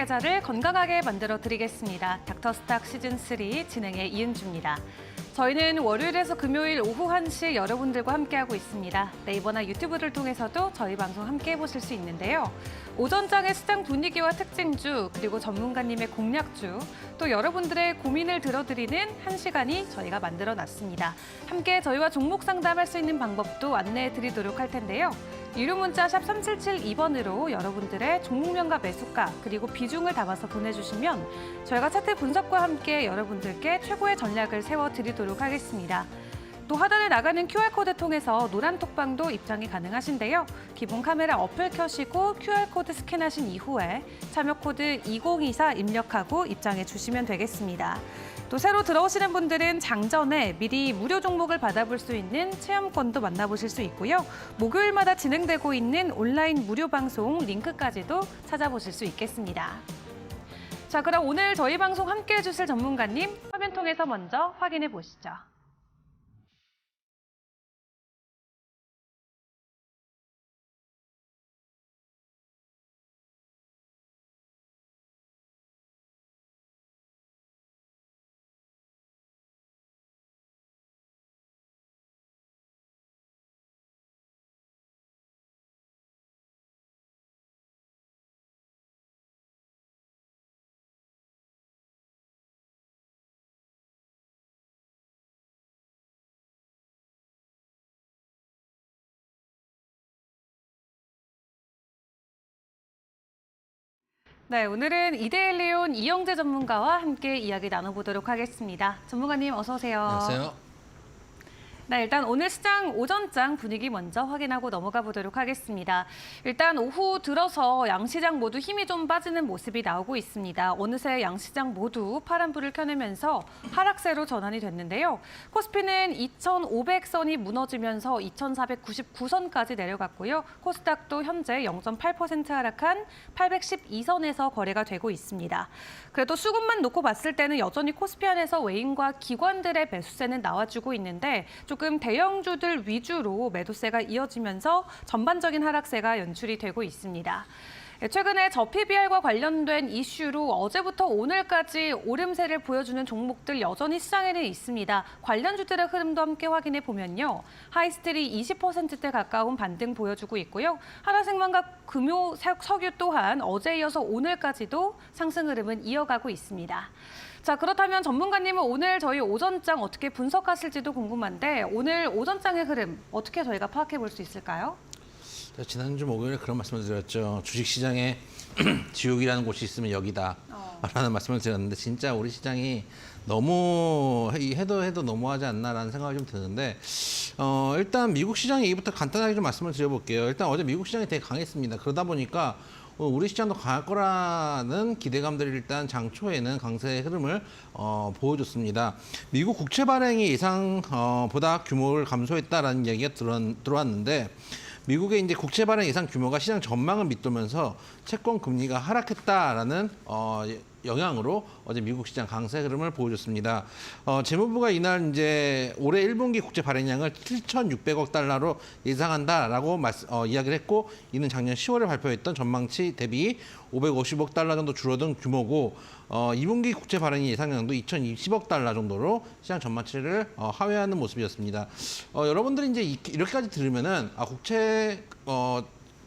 계좌를 건강하게 만들어 드리겠습니다. 닥터스탁 시즌3 진행의 이은주입니다. 저희는 월요일에서 금요일 오후 1시 여러분들과 함께하고 있습니다. 네이버나 유튜브를 통해서도 저희 방송 함께 해보실 수 있는데요. 오전장의 시장 분위기와 특징주, 그리고 전문가님의 공략주, 또 여러분들의 고민을 들어드리는 1시간이 저희가 만들어놨습니다. 함께 저희와 종목 상담할 수 있는 방법도 안내해 드리도록 할 텐데요. 유료 문자 샵 3772번으로 여러분들의 종목명과 매수가 그리고 비중을 담아서 보내주시면 저희가 차트 분석과 함께 여러분들께 최고의 전략을 세워드리도록 하겠습니다. 또 하단에 나가는 QR코드 통해서 노란 톡방도 입장이 가능하신데요. 기본 카메라 어플 켜시고 QR코드 스캔하신 이후에 참여코드 2024 입력하고 입장해 주시면 되겠습니다. 또 새로 들어오시는 분들은 장전에 미리 무료 종목을 받아볼 수 있는 체험권도 만나보실 수 있고요. 목요일마다 진행되고 있는 온라인 무료 방송 링크까지도 찾아보실 수 있겠습니다. 자, 그럼 오늘 저희 방송 함께해 주실 전문가님 화면 통해서 먼저 확인해 보시죠. 네, 오늘은 이데일리온 이영재 전문가와 함께 이야기 나눠보도록 하겠습니다. 전문가님 어서 오세요. 안녕하세요. 네, 일단 오늘 시장 오전장 분위기 먼저 확인하고 넘어가 보도록 하겠습니다. 일단 오후 들어서 양시장 모두 힘이 좀 빠지는 모습이 나오고 있습니다. 어느새 양시장 모두 파란불을 켜내면서 하락세로 전환이 됐는데요. 코스피는 2,500선이 무너지면서 2,499선까지 내려갔고요. 코스닥도 현재 0.8% 하락한 812선에서 거래가 되고 있습니다. 그래도 수급만 놓고 봤을 때는 여전히 코스피 안에서 외인과 기관들의 매수세는 나와주고 있는데 조금 대형주들 위주로 매도세가 이어지면서 전반적인 하락세가 연출이 되고 있습니다. 최근에 저PBR과 관련된 이슈로 어제부터 오늘까지 오름세를 보여주는 종목들 여전히 시장에는 있습니다. 관련주들의 흐름도 함께 확인해 보면요. 하이스틸이 20%대 가까운 반등 보여주고 있고요. 하나생명과 금요, 석유 또한 어제 이어서 오늘까지도 상승 흐름은 이어가고 있습니다. 자, 그렇다면 전문가님은 오늘 저희 오전장 어떻게 분석하실지도 궁금한데 오늘 오전장의 흐름 어떻게 저희가 파악해 볼 수 있을까요? 지난주 목요일에 그런 말씀을 드렸죠. 주식시장에 지옥이라는 곳이 있으면 여기다 라는 말씀을 드렸는데 진짜 우리 시장이 너무 해도 너무하지 않나라는 생각이 좀 드는데 일단 미국 시장 얘기부터 간단하게 좀 말씀을 드려볼게요. 일단 어제 미국 시장이 되게 강했습니다. 그러다 보니까 우리 시장도 강할 거라는 기대감들이 일단 장초에는 강세의 흐름을 보여줬습니다. 미국 국채 발행이 예상보다 규모를 감소했다라는 이야기가 들어왔는데 미국의 이제 국채 발행 예상 규모가 시장 전망을 밑돌면서 채권 금리가 하락했다라는 영향으로 어제 미국 시장 강세 흐름을 보여줬습니다. 재무부가 이날 이제 올해 1분기 국채 발행량을 7,600억 달러로 예상한다라고 이야기를 했고, 이는 작년 10월에 발표했던 전망치 대비 550억 달러 정도 줄어든 규모고, 2분기 국채 발행 예상량도 2,020억 달러 정도로 시장 전망치를 하회하는 모습이었습니다. 여러분들이 이제 이렇게까지 들으면은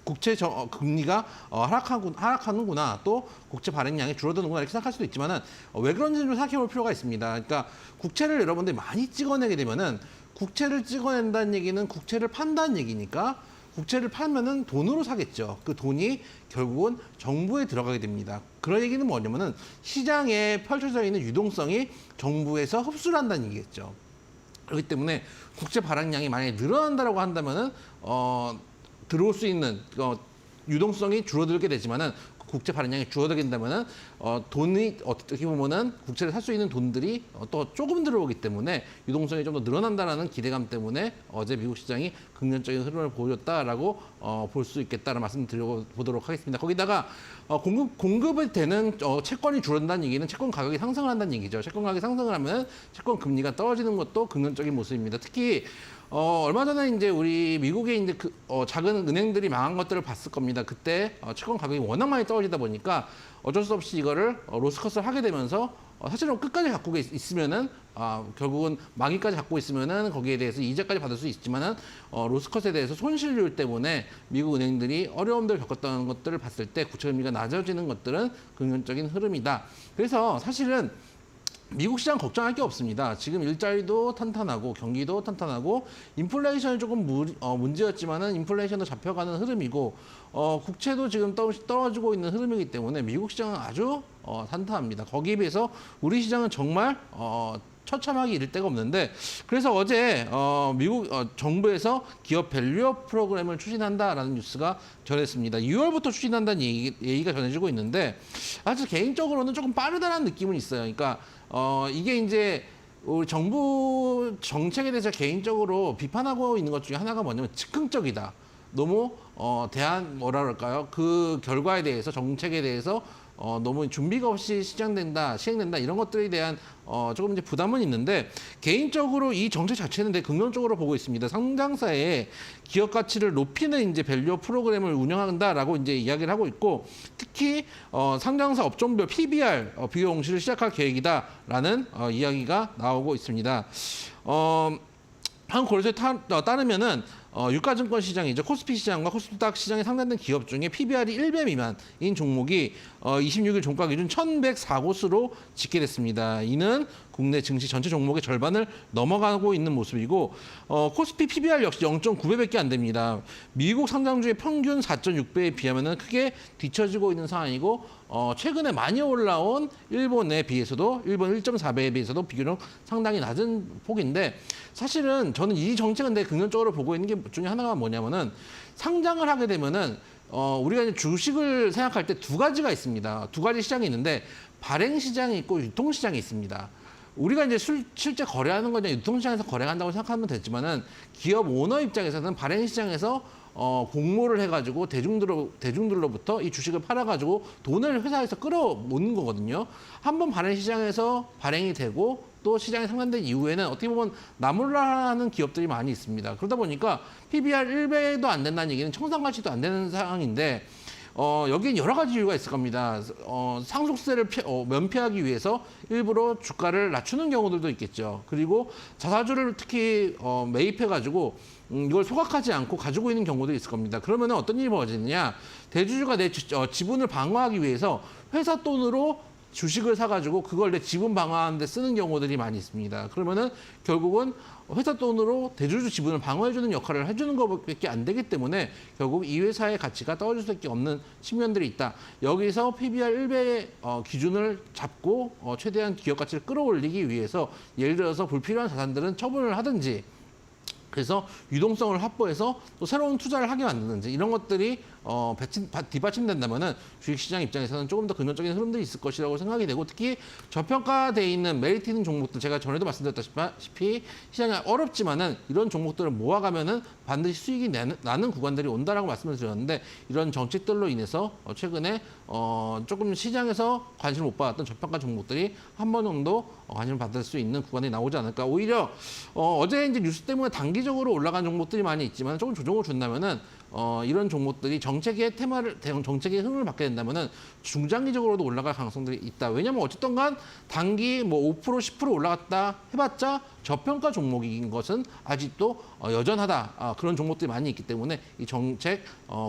국채 금리가 하락하는구나, 또 국채 발행량이 줄어드는구나 이렇게 생각할 수도 있지만은 왜 그런지 좀 생각해 볼 필요가 있습니다. 그러니까 국채를 여러분들이 많이 찍어내게 되면은 국채를 찍어낸다는 얘기는 국채를 판다는 얘기니까 국채를 팔면은 돈으로 사겠죠. 그 돈이 결국은 정부에 들어가게 됩니다. 그런 얘기는 뭐냐면은 시장에 펼쳐져 있는 유동성이 정부에서 흡수를 한다는 얘기겠죠. 그렇기 때문에 국채 발행량이 만약에 늘어난다라고 한다면은 들어올 수 있는 유동성이 줄어들게 되지만은 국채 발행량이 줄어들긴다면은 돈이 어떻게 보면은 국채를 살 수 있는 돈들이 또 조금 들어오기 때문에 유동성이 좀 더 늘어난다라는 기대감 때문에 어제 미국 시장이 긍정적인 흐름을 보여줬다라고 볼 수 있겠다는 말씀 드려보도록 하겠습니다. 거기다가 공급이 되는 채권이 줄어든다는 얘기는 채권 가격이 상승을 한다는 얘기죠. 채권 가격이 상승을 하면 채권 금리가 떨어지는 것도 긍정적인 모습입니다. 특히 얼마 전에 이제 우리 미국의 이제 작은 은행들이 망한 것들을 봤을 겁니다. 그때 채권 가격이 워낙 많이 떨어지다 보니까 어쩔 수 없이 이거를 로스컷을 하게 되면서 사실은 끝까지 갖고 있으면은 결국은 망위까지 갖고 있으면은 거기에 대해서 이자까지 받을 수 있지만은 로스컷에 대해서 손실률 때문에 미국 은행들이 어려움들을 겪었던 것들을 봤을 때 국채금리가 낮아지는 것들은 긍정적인 흐름이다. 그래서 사실은 미국 시장 걱정할 게 없습니다. 지금 일자리도 탄탄하고 경기도 탄탄하고 인플레이션이 조금 문제였지만은 인플레이션도 잡혀가는 흐름이고 국채도 지금 떨어지고 있는 흐름이기 때문에 미국 시장은 아주 탄탄합니다. 거기에 비해서 우리 시장은 정말 처참하게 이를 데가 없는데 그래서 어제 미국 정부에서 기업 밸류업 프로그램을 추진한다라는 뉴스가 전했습니다. 6월부터 추진한다는 얘기가 전해지고 있는데 사실 개인적으로는 조금 빠르다는 느낌은 있어요. 그러니까 이게 이제 우리 정부 정책에 대해서 개인적으로 비판하고 있는 것 중에 하나가 뭐냐면 즉흥적이다. 너무 뭐라 그럴까요? 그 결과에 대해서 정책에 대해서 너무 준비가 없이 시행된다 이런 것들에 대한 조금 이제 부담은 있는데 개인적으로 이 정책 자체는 되게 긍정적으로 보고 있습니다. 상장사의 기업 가치를 높이는 이제 밸류 프로그램을 운영한다라고 이제 이야기를 하고 있고 특히 상장사 업종별 PBR 비교 공시를 시작할 계획이다라는 이야기가 나오고 있습니다. 한국거래소에 따르면은 유가증권 시장이죠. 코스피 시장과 코스닥 시장에 상장된 기업 중에 PBR이 1배 미만인 종목이 26일 종가 기준 1,104곳으로 집계됐습니다. 이는 국내 증시 전체 종목의 절반을 넘어가고 있는 모습이고 코스피 PBR 역시 0.9배밖에 안 됩니다. 미국 상장주의 평균 4.6배에 비하면 크게 뒤처지고 있는 상황이고 최근에 많이 올라온 일본에 비해서도 일본 1.4배에 비해서도 비교적 상당히 낮은 폭인데 사실은 저는 이 정책은 되게 긍정적으로 보고 있는 게 중에 하나가 뭐냐면은 상장을 하게 되면은 우리가 이제 주식을 생각할 때 두 가지가 있습니다. 두 가지 시장이 있는데 발행 시장이 있고 유통 시장이 있습니다. 우리가 이제 실제 거래하는 거냐 유통시장에서 거래한다고 생각하면 되지만은 기업 오너 입장에서는 발행 시장에서 공모를 해가지고 대중들로부터 이 주식을 팔아가지고 돈을 회사에서 끌어모는 거거든요. 한번 발행 시장에서 발행이 되고 또 시장에 상장된 이후에는 어떻게 보면 나몰라라는 기업들이 많이 있습니다. 그러다 보니까 PBR 1배도 안 된다는 얘기는 청산가치도 안 되는 상황인데 여기엔 여러 가지 이유가 있을 겁니다. 상속세를 면피하기 위해서 일부러 주가를 낮추는 경우들도 있겠죠. 그리고 자사주를 특히 매입해가지고 이걸 소각하지 않고 가지고 있는 경우도 있을 겁니다. 그러면 어떤 일이 벌어지느냐. 대주주가 내 지분을 방어하기 위해서 회사 돈으로 주식을 사가지고 그걸 내 지분 방어하는 데 쓰는 경우들이 많이 있습니다. 그러면은 결국은 회사 돈으로 대주주 지분을 방어해주는 역할을 해주는 것밖에 안 되기 때문에 결국 이 회사의 가치가 떨어질 수밖에 없는 측면들이 있다. 여기서 PBR 1배 기준을 잡고 최대한 기업 가치를 끌어올리기 위해서 예를 들어서 불필요한 자산들은 처분을 하든지 그래서 유동성을 확보해서 또 새로운 투자를 하게 만드는지 이런 것들이 뒷받침된다면은 주식시장 입장에서는 조금 더 긍정적인 흐름들이 있을 것이라고 생각이 되고 특히 저평가돼 있는 메리트 있는 종목들 제가 전에도 말씀드렸다시피 시장이 어렵지만은 이런 종목들을 모아가면은 반드시 수익이 나는 구간들이 온다라고 말씀을 드렸는데 이런 정책들로 인해서 최근에 조금 시장에서 관심을 못 받았던 저평가 종목들이 한 번 정도 관심을 받을 수 있는 구간이 나오지 않을까. 오히려 어제 이제 뉴스 때문에 단기적으로 올라간 종목들이 많이 있지만 조금 조정을 준다면은 이런 종목들이 정책의 정책의 흐름을 받게 된다면은 중장기적으로도 올라갈 가능성들이 있다. 왜냐하면 어쨌든 간 단기 뭐 5% 10% 올라갔다 해봤자 저평가 종목인 것은 아직도 여전하다. 그런 종목들이 많이 있기 때문에 이 정책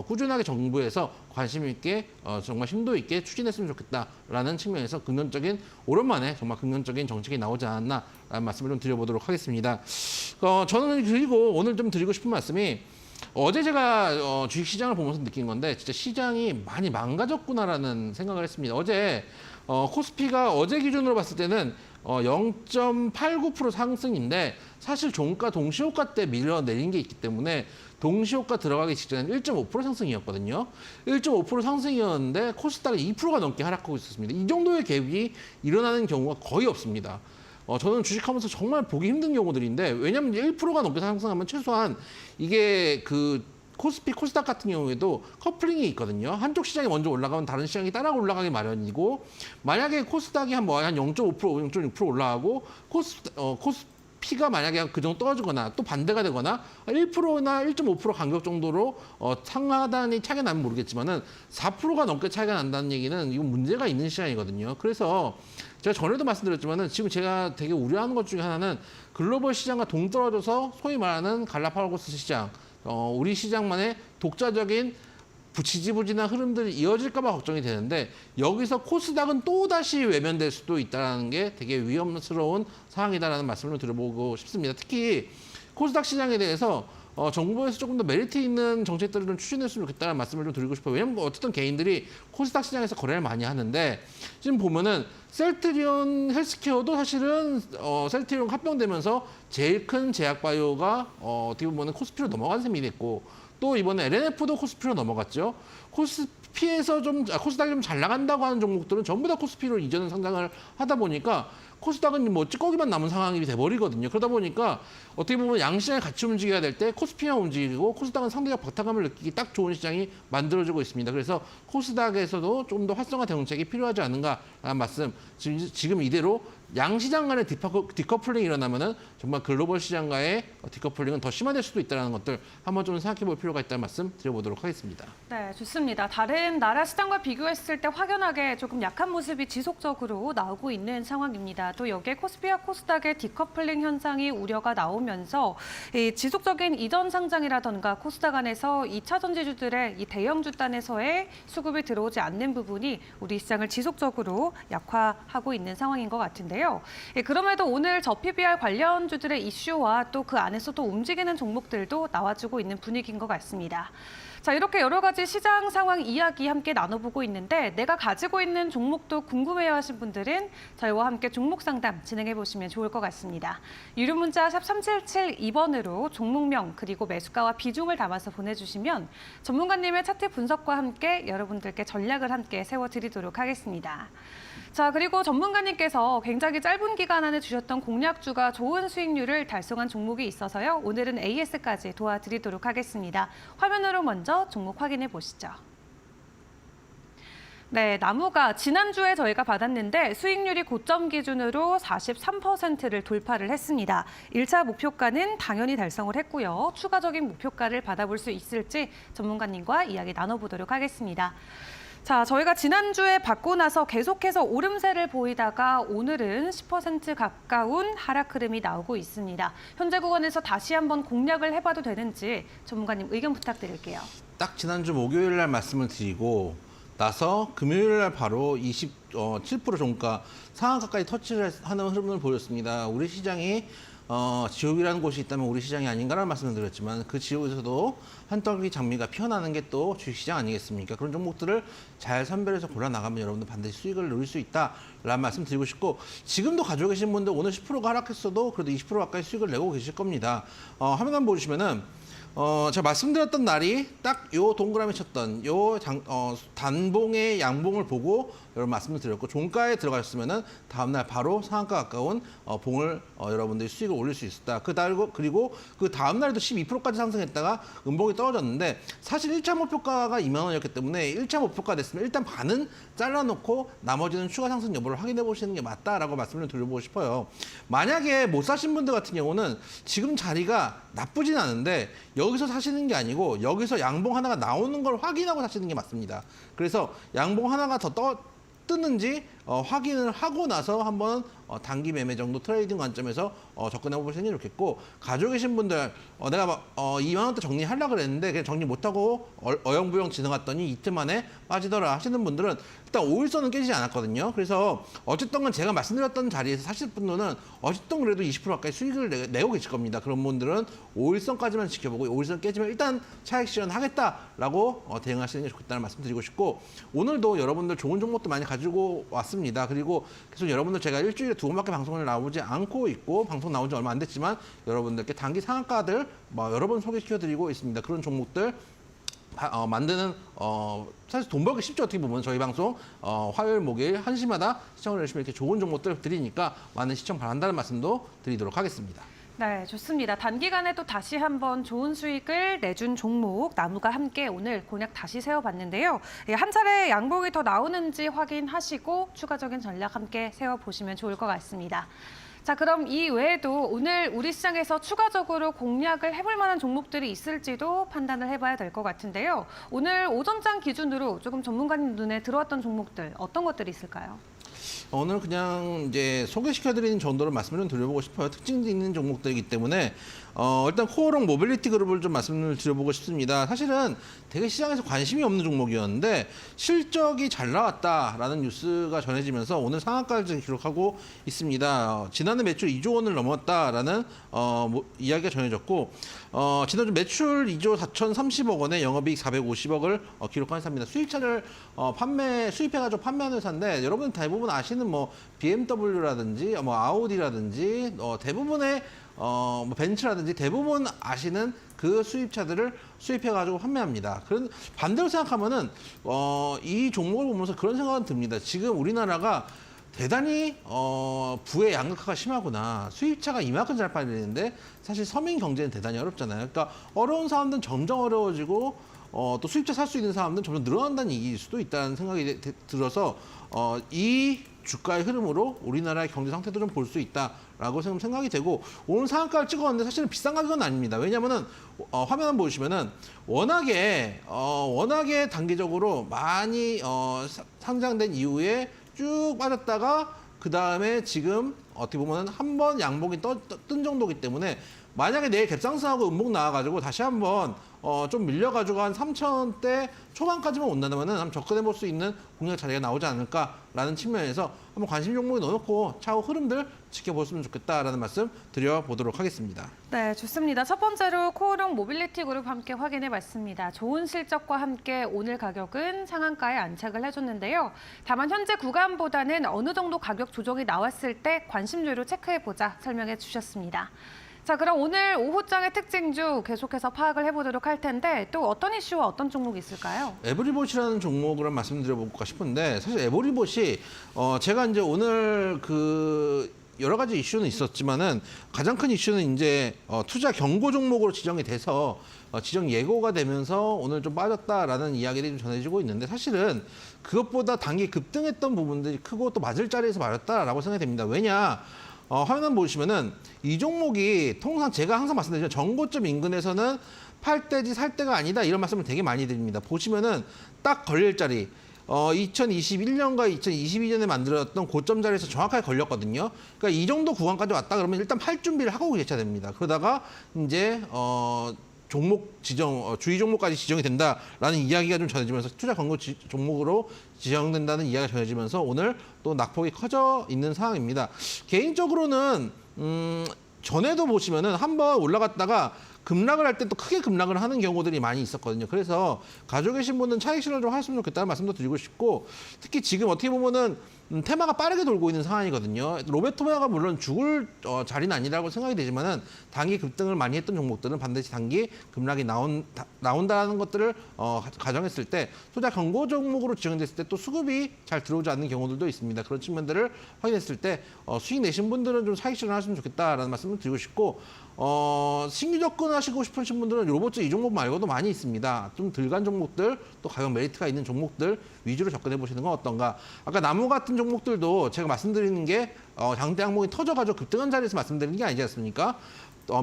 꾸준하게 정부에서 관심 있게 정말 심도 있게 추진했으면 좋겠다라는 측면에서 긍정적인 오랜만에 정말 긍정적인 정책이 나오지 않았나라는 말씀을 좀 드려보도록 하겠습니다. 저는 그리고 오늘 좀 드리고 싶은 말씀이 어제 제가 주식시장을 보면서 느낀 건데 진짜 시장이 많이 망가졌구나라는 생각을 했습니다. 어제 코스피가 어제 기준으로 봤을 때는 0.89% 상승인데 사실 종가 동시호가 때 밀려내린 게 있기 때문에 동시호가 들어가기 직전에는 1.5% 상승이었거든요. 1.5% 상승이었는데 코스닥이 2%가 넘게 하락하고 있었습니다. 이 정도의 갭이 일어나는 경우가 거의 없습니다. 저는 주식하면서 정말 보기 힘든 경우들인데 왜냐하면 1%가 넘게 상승하면 최소한 이게 그 코스피, 코스닥 같은 경우에도 커플링이 있거든요. 한쪽 시장이 먼저 올라가면 다른 시장이 따라 올라가기 마련이고 만약에 코스닥이 한 0.5%, 0.6% 올라가고 P가 만약에 그 정도 떨어지거나 또 반대가 되거나 1%나 1.5% 간격 정도로 상하단이 차이가 나면 모르겠지만은 4%가 넘게 차이가 난다는 얘기는 이건 문제가 있는 시장이거든요. 그래서 제가 전에도 말씀드렸지만은 지금 제가 되게 우려하는 것 중에 하나는 글로벌 시장과 동떨어져서 소위 말하는 갈라파고스 시장, 우리 시장만의 독자적인 지지부진한 흐름들이 이어질까 봐 걱정이 되는데 여기서 코스닥은 또다시 외면될 수도 있다는 게 되게 위험스러운 상황이다라는 말씀을 좀 드려보고 싶습니다. 특히 코스닥 시장에 대해서 정부에서 조금 더 메리트 있는 정책들을 좀 추진했으면 좋겠다는 말씀을 좀 드리고 싶어요. 왜냐하면 어쨌든 개인들이 코스닥 시장에서 거래를 많이 하는데 지금 보면은 셀트리온 헬스케어도 사실은 셀트리온 합병되면서 제일 큰 제약바이오가 어떻게 보면은 코스피로 넘어간 셈이 됐고 또 이번에 LNF도 코스피로 넘어갔죠. 코스피에서 코스닥이 좀 잘 나간다고 하는 종목들은 전부 다 코스피로 이전 상장을 하다 보니까 코스닥은 뭐 찌꺼기만 남은 상황이 돼버리거든요. 그러다 보니까 어떻게 보면 양시장이 같이 움직여야 될 때 코스피만 움직이고 코스닥은 상대적 박탈감을 느끼기 딱 좋은 시장이 만들어지고 있습니다. 그래서 코스닥에서도 좀 더 활성화 정책이 필요하지 않은가라는 말씀. 지금 이대로 양시장 간의 디커플링이 일어나면은 정말 글로벌 시장과의 디커플링은 더 심화될 수도 있다는 것들 한번 좀 생각해 볼 필요가 있다는 말씀 드려보도록 하겠습니다. 네, 좋습니다. 다른 나라 시장과 비교했을 때 확연하게 조금 약한 모습이 지속적으로 나오고 있는 상황입니다. 또 여기에 코스피와 코스닥의 디커플링 현상이 우려가 나오면서 이 지속적인 이전 상장이라던가 코스닥 안에서 2차 전지주들의 이 대형 주단에서의 수급이 들어오지 않는 부분이 우리 시장을 지속적으로 약화하고 있는 상황인 것 같은데요. 그럼에도 오늘 저PBR 관련주들의 이슈와 또 그 안에서 또 움직이는 종목들도 나와주고 있는 분위기인 것 같습니다. 자, 이렇게 여러 가지 시장 상황 이야기 함께 나눠보고 있는데 내가 가지고 있는 종목도 궁금해하신 분들은 저희와 함께 종목 상담 진행해 보시면 좋을 것 같습니다. 유료 문자 샵 3772번으로 종목명 그리고 매수가와 비중을 담아서 보내주시면 전문가님의 차트 분석과 함께 여러분들께 전략을 함께 세워드리도록 하겠습니다. 자, 그리고 전문가님께서 굉장히 짧은 기간 안에 주셨던 공략주가 좋은 수익률을 달성한 종목이 있어서요. 오늘은 AS까지 도와드리도록 하겠습니다. 화면으로 먼저 종목 확인해 보시죠. 네, 나무가 지난주에 저희가 받았는데 수익률이 고점 기준으로 43%를 돌파를 했습니다. 1차 목표가는 당연히 달성을 했고요. 추가적인 목표가를 받아볼 수 있을지 전문가님과 이야기 나눠보도록 하겠습니다. 자, 저희가 지난주에 받고 나서 계속해서 오름세를 보이다가 오늘은 10% 가까운 하락 흐름이 나오고 있습니다. 현재 구간에서 다시 한번 공략을 해봐도 되는지 전문가님 의견 부탁드릴게요. 딱 지난주 목요일 날 말씀을 드리고 나서 금요일 날 바로 27% 종가 상한 가까이 터치를 하는 흐름을 보였습니다. 우리 시장이 지옥이라는 곳이 있다면 우리 시장이 아닌가라는 말씀을 드렸지만 그 지옥에서도 한떨기 장미가 피어나는 게 또 주식시장 아니겠습니까? 그런 종목들을 잘 선별해서 골라나가면 여러분들 반드시 수익을 누릴 수 있다라는 말씀 드리고 싶고 지금도 가지고 계신 분들 오늘 10%가 하락했어도 그래도 20% 가까이 수익을 내고 계실 겁니다. 화면 한번 보시면은 제가 말씀드렸던 날이 딱 요 동그라미 쳤던 요 단봉의 양봉을 보고 여러분 말씀을 드렸고 종가에 들어갔으면은 다음날 바로 상한가 가까운 봉을 여러분들이 수익을 올릴 수 있었다. 그리고 그 다음날에도 12%까지 상승했다가 음봉이 떨어졌는데 사실 1차 목표가가 2만 원이었기 때문에 1차 목표가 됐으면 일단 반은 잘라놓고 나머지는 추가 상승 여부를 확인해 보시는 게 맞다라고 말씀을 드려보고 싶어요. 만약에 못 사신 분들 같은 경우는 지금 자리가 나쁘진 않은데 여기서 사시는 게 아니고 여기서 양봉 하나가 나오는 걸 확인하고 사시는 게 맞습니다. 그래서 양봉 하나가 더 뜨는지 확인을 하고 나서 한번 단기 매매 정도 트레이딩 관점에서 접근해 보시는 게 좋겠고 가지고 계신 분들 내가 2만 원대 정리하려고 그랬는데 그냥 정리 못하고 어영부영 지나갔더니 이틀 만에 빠지더라 하시는 분들은 일단 5일선은 깨지지 않았거든요. 그래서 어쨌든 간 제가 말씀드렸던 자리에서 사실 분들은 어쨌든 그래도 20% 가까이 수익을 내고 계실 겁니다. 그런 분들은 5일선까지만 지켜보고 5일선 깨지면 일단 차익 실현하겠다라고 대응하시는 게 좋겠다는 말씀 드리고 싶고 오늘도 여러분들 좋은 종목도 많이 가지고 왔습니다. 그리고 계속 여러분들 제가 일주일에 2번밖에 방송을 나오지 않고 있고 방송 나온 지 얼마 안 됐지만 여러분들께 단기 상한가들 여러 번 소개시켜드리고 있습니다. 그런 종목들 만드는 사실 돈 벌기 쉽죠. 어떻게 보면 저희 방송 화요일 목요일 1시마다 시청을 해주시면 이렇게 좋은 종목들 드리니까 많은 시청 바란다는 말씀도 드리도록 하겠습니다. 네, 좋습니다. 단기간에 또 다시 한번 좋은 수익을 내준 종목 나무가 함께 오늘 공략 다시 세워봤는데요. 한 차례 양봉이 더 나오는지 확인하시고 추가적인 전략 함께 세워보시면 좋을 것 같습니다. 자, 그럼 이 외에도 오늘 우리 시장에서 추가적으로 공략을 해볼 만한 종목들이 있을지도 판단을 해봐야 될 것 같은데요. 오늘 오전장 기준으로 조금 전문가님 눈에 들어왔던 종목들 어떤 것들이 있을까요? 오늘 그냥 이제 소개시켜드리는 정도로 말씀을 좀 드려보고 싶어요. 특징이 있는 종목들이기 때문에 일단 코오롱 모빌리티 그룹을 좀 말씀을 드려보고 싶습니다. 사실은 되게 시장에서 관심이 없는 종목이었는데 실적이 잘 나왔다라는 뉴스가 전해지면서 오늘 상한가를 기록하고 있습니다. 지난해 매출 2조 원을 넘었다라는 이야기가 전해졌고 지난주 매출 2조 4,030억 원에 영업이익 450억을 기록한 회사입니다. 수입차를 수입해가지고 판매하는 회사인데 여러분 대부분 아시는 뭐 BMW라든지 뭐 아우디라든지 대부분의 뭐 벤츠라든지 대부분 아시는 그 수입차들을 수입해가지고 판매합니다. 그런 반대로 생각하면은 이 종목을 보면서 그런 생각은 듭니다. 지금 우리나라가 대단히 부의 양극화가 심하구나. 수입차가 이만큼 잘 팔리는데 사실 서민 경제는 대단히 어렵잖아요. 그러니까 어려운 사람들은 점점 어려워지고 또 수입차 살 수 있는 사람들은 점점 늘어난다는 얘기일 수도 있다는 생각이 들어서 이 주가의 흐름으로 우리나라의 경제 상태도 좀 볼 수 있다라고 생각이 되고 오늘 상한가를 찍었는데 사실은 비싼 가격은 아닙니다. 왜냐하면은 화면 한번 보시면은 워낙에 단기적으로 많이 상장된 이후에 쭉 빠졌다가 그 다음에 지금 어떻게 보면 한 번 양봉이 뜬 정도이기 때문에 만약에 내일 갭상승하고 음봉 나와가지고 다시 한번 좀 밀려가지고 한 3,000원대 초반까지만 온다면은 한번 접근해 볼 수 있는 공략 자리가 나오지 않을까라는 측면에서 한번 관심 종목에 넣어놓고 차후 흐름들 지켜보시면 좋겠다라는 말씀 드려보도록 하겠습니다. 네, 좋습니다. 첫 번째로 코오롱 모빌리티 그룹 함께 확인해 봤습니다. 좋은 실적과 함께 오늘 가격은 상한가에 안착을 해줬는데요. 다만 현재 구간보다는 어느 정도 가격 조정이 나왔을 때 관심주로 체크해보자 설명해 주셨습니다. 자, 그럼 오늘 오후장의 특징주 계속해서 파악을 해보도록 할 텐데 또 어떤 이슈와 어떤 종목이 있을까요? 에브리봇이라는 종목을 말씀드려볼까 싶은데 사실 에브리봇이 제가 이제 오늘 여러 가지 이슈는 있었지만은 가장 큰 이슈는 이제 투자 경고 종목으로 지정이 돼서 지정 예고가 되면서 오늘 좀 빠졌다라는 이야기들이 좀 전해지고 있는데 사실은 그것보다 단기 급등했던 부분들이 크고 또 맞을 자리에서 맞았다라고 생각이 됩니다. 왜냐? 화면 한번 보시면은 이 종목이 통상 제가 항상 말씀드리지만 전고점 인근에서는 팔 때지 살 때가 아니다 이런 말씀을 되게 많이 드립니다. 보시면은 딱 걸릴 자리 2021년과 2022년에 만들었던 고점 자리에서 정확하게 걸렸거든요. 그러니까 이 정도 구간까지 왔다 그러면 일단 팔 준비를 하고 계셔야 됩니다. 그러다가 이제 종목 지정, 주의 종목까지 지정이 된다라는 이야기가 좀 전해지면서 투자 광고 종목으로 지정된다는 이야기가 전해지면서 오늘 또 낙폭이 커져 있는 상황입니다. 개인적으로는 전에도 보시면은 한번 올라갔다가 급락을 할 때 또 크게 급락을 하는 경우들이 많이 있었거든요. 그래서 가지고 계신 분은 차익 실현을 좀 하셨으면 좋겠다는 말씀도 드리고 싶고 특히 지금 어떻게 보면은 테마가 빠르게 돌고 있는 상황이거든요. 로베토메아가 물론 죽을 자리는 아니라고 생각이 되지만은 단기 급등을 많이 했던 종목들은 반드시 단기 급락이 나온다는 것들을 가정했을 때 투자 경고 종목으로 지정됐을 때 또 수급이 잘 들어오지 않는 경우들도 있습니다. 그런 측면들을 확인했을 때 수익 내신 분들은 좀 차익 실현하시면 좋겠다라는 말씀을 드리고 싶고 신규 접근하시고 싶으신 분들은 로봇 이 종목 말고도 많이 있습니다. 좀 덜 간 종목들 또 가격 메리트가 있는 종목들 위주로 접근해 보시는 건 어떤가. 아까 나무 같은 종목들도 제가 말씀드리는 게 장대 항목이 터져가지고 급등한 자리에서 말씀드리는 게 아니지 않습니까?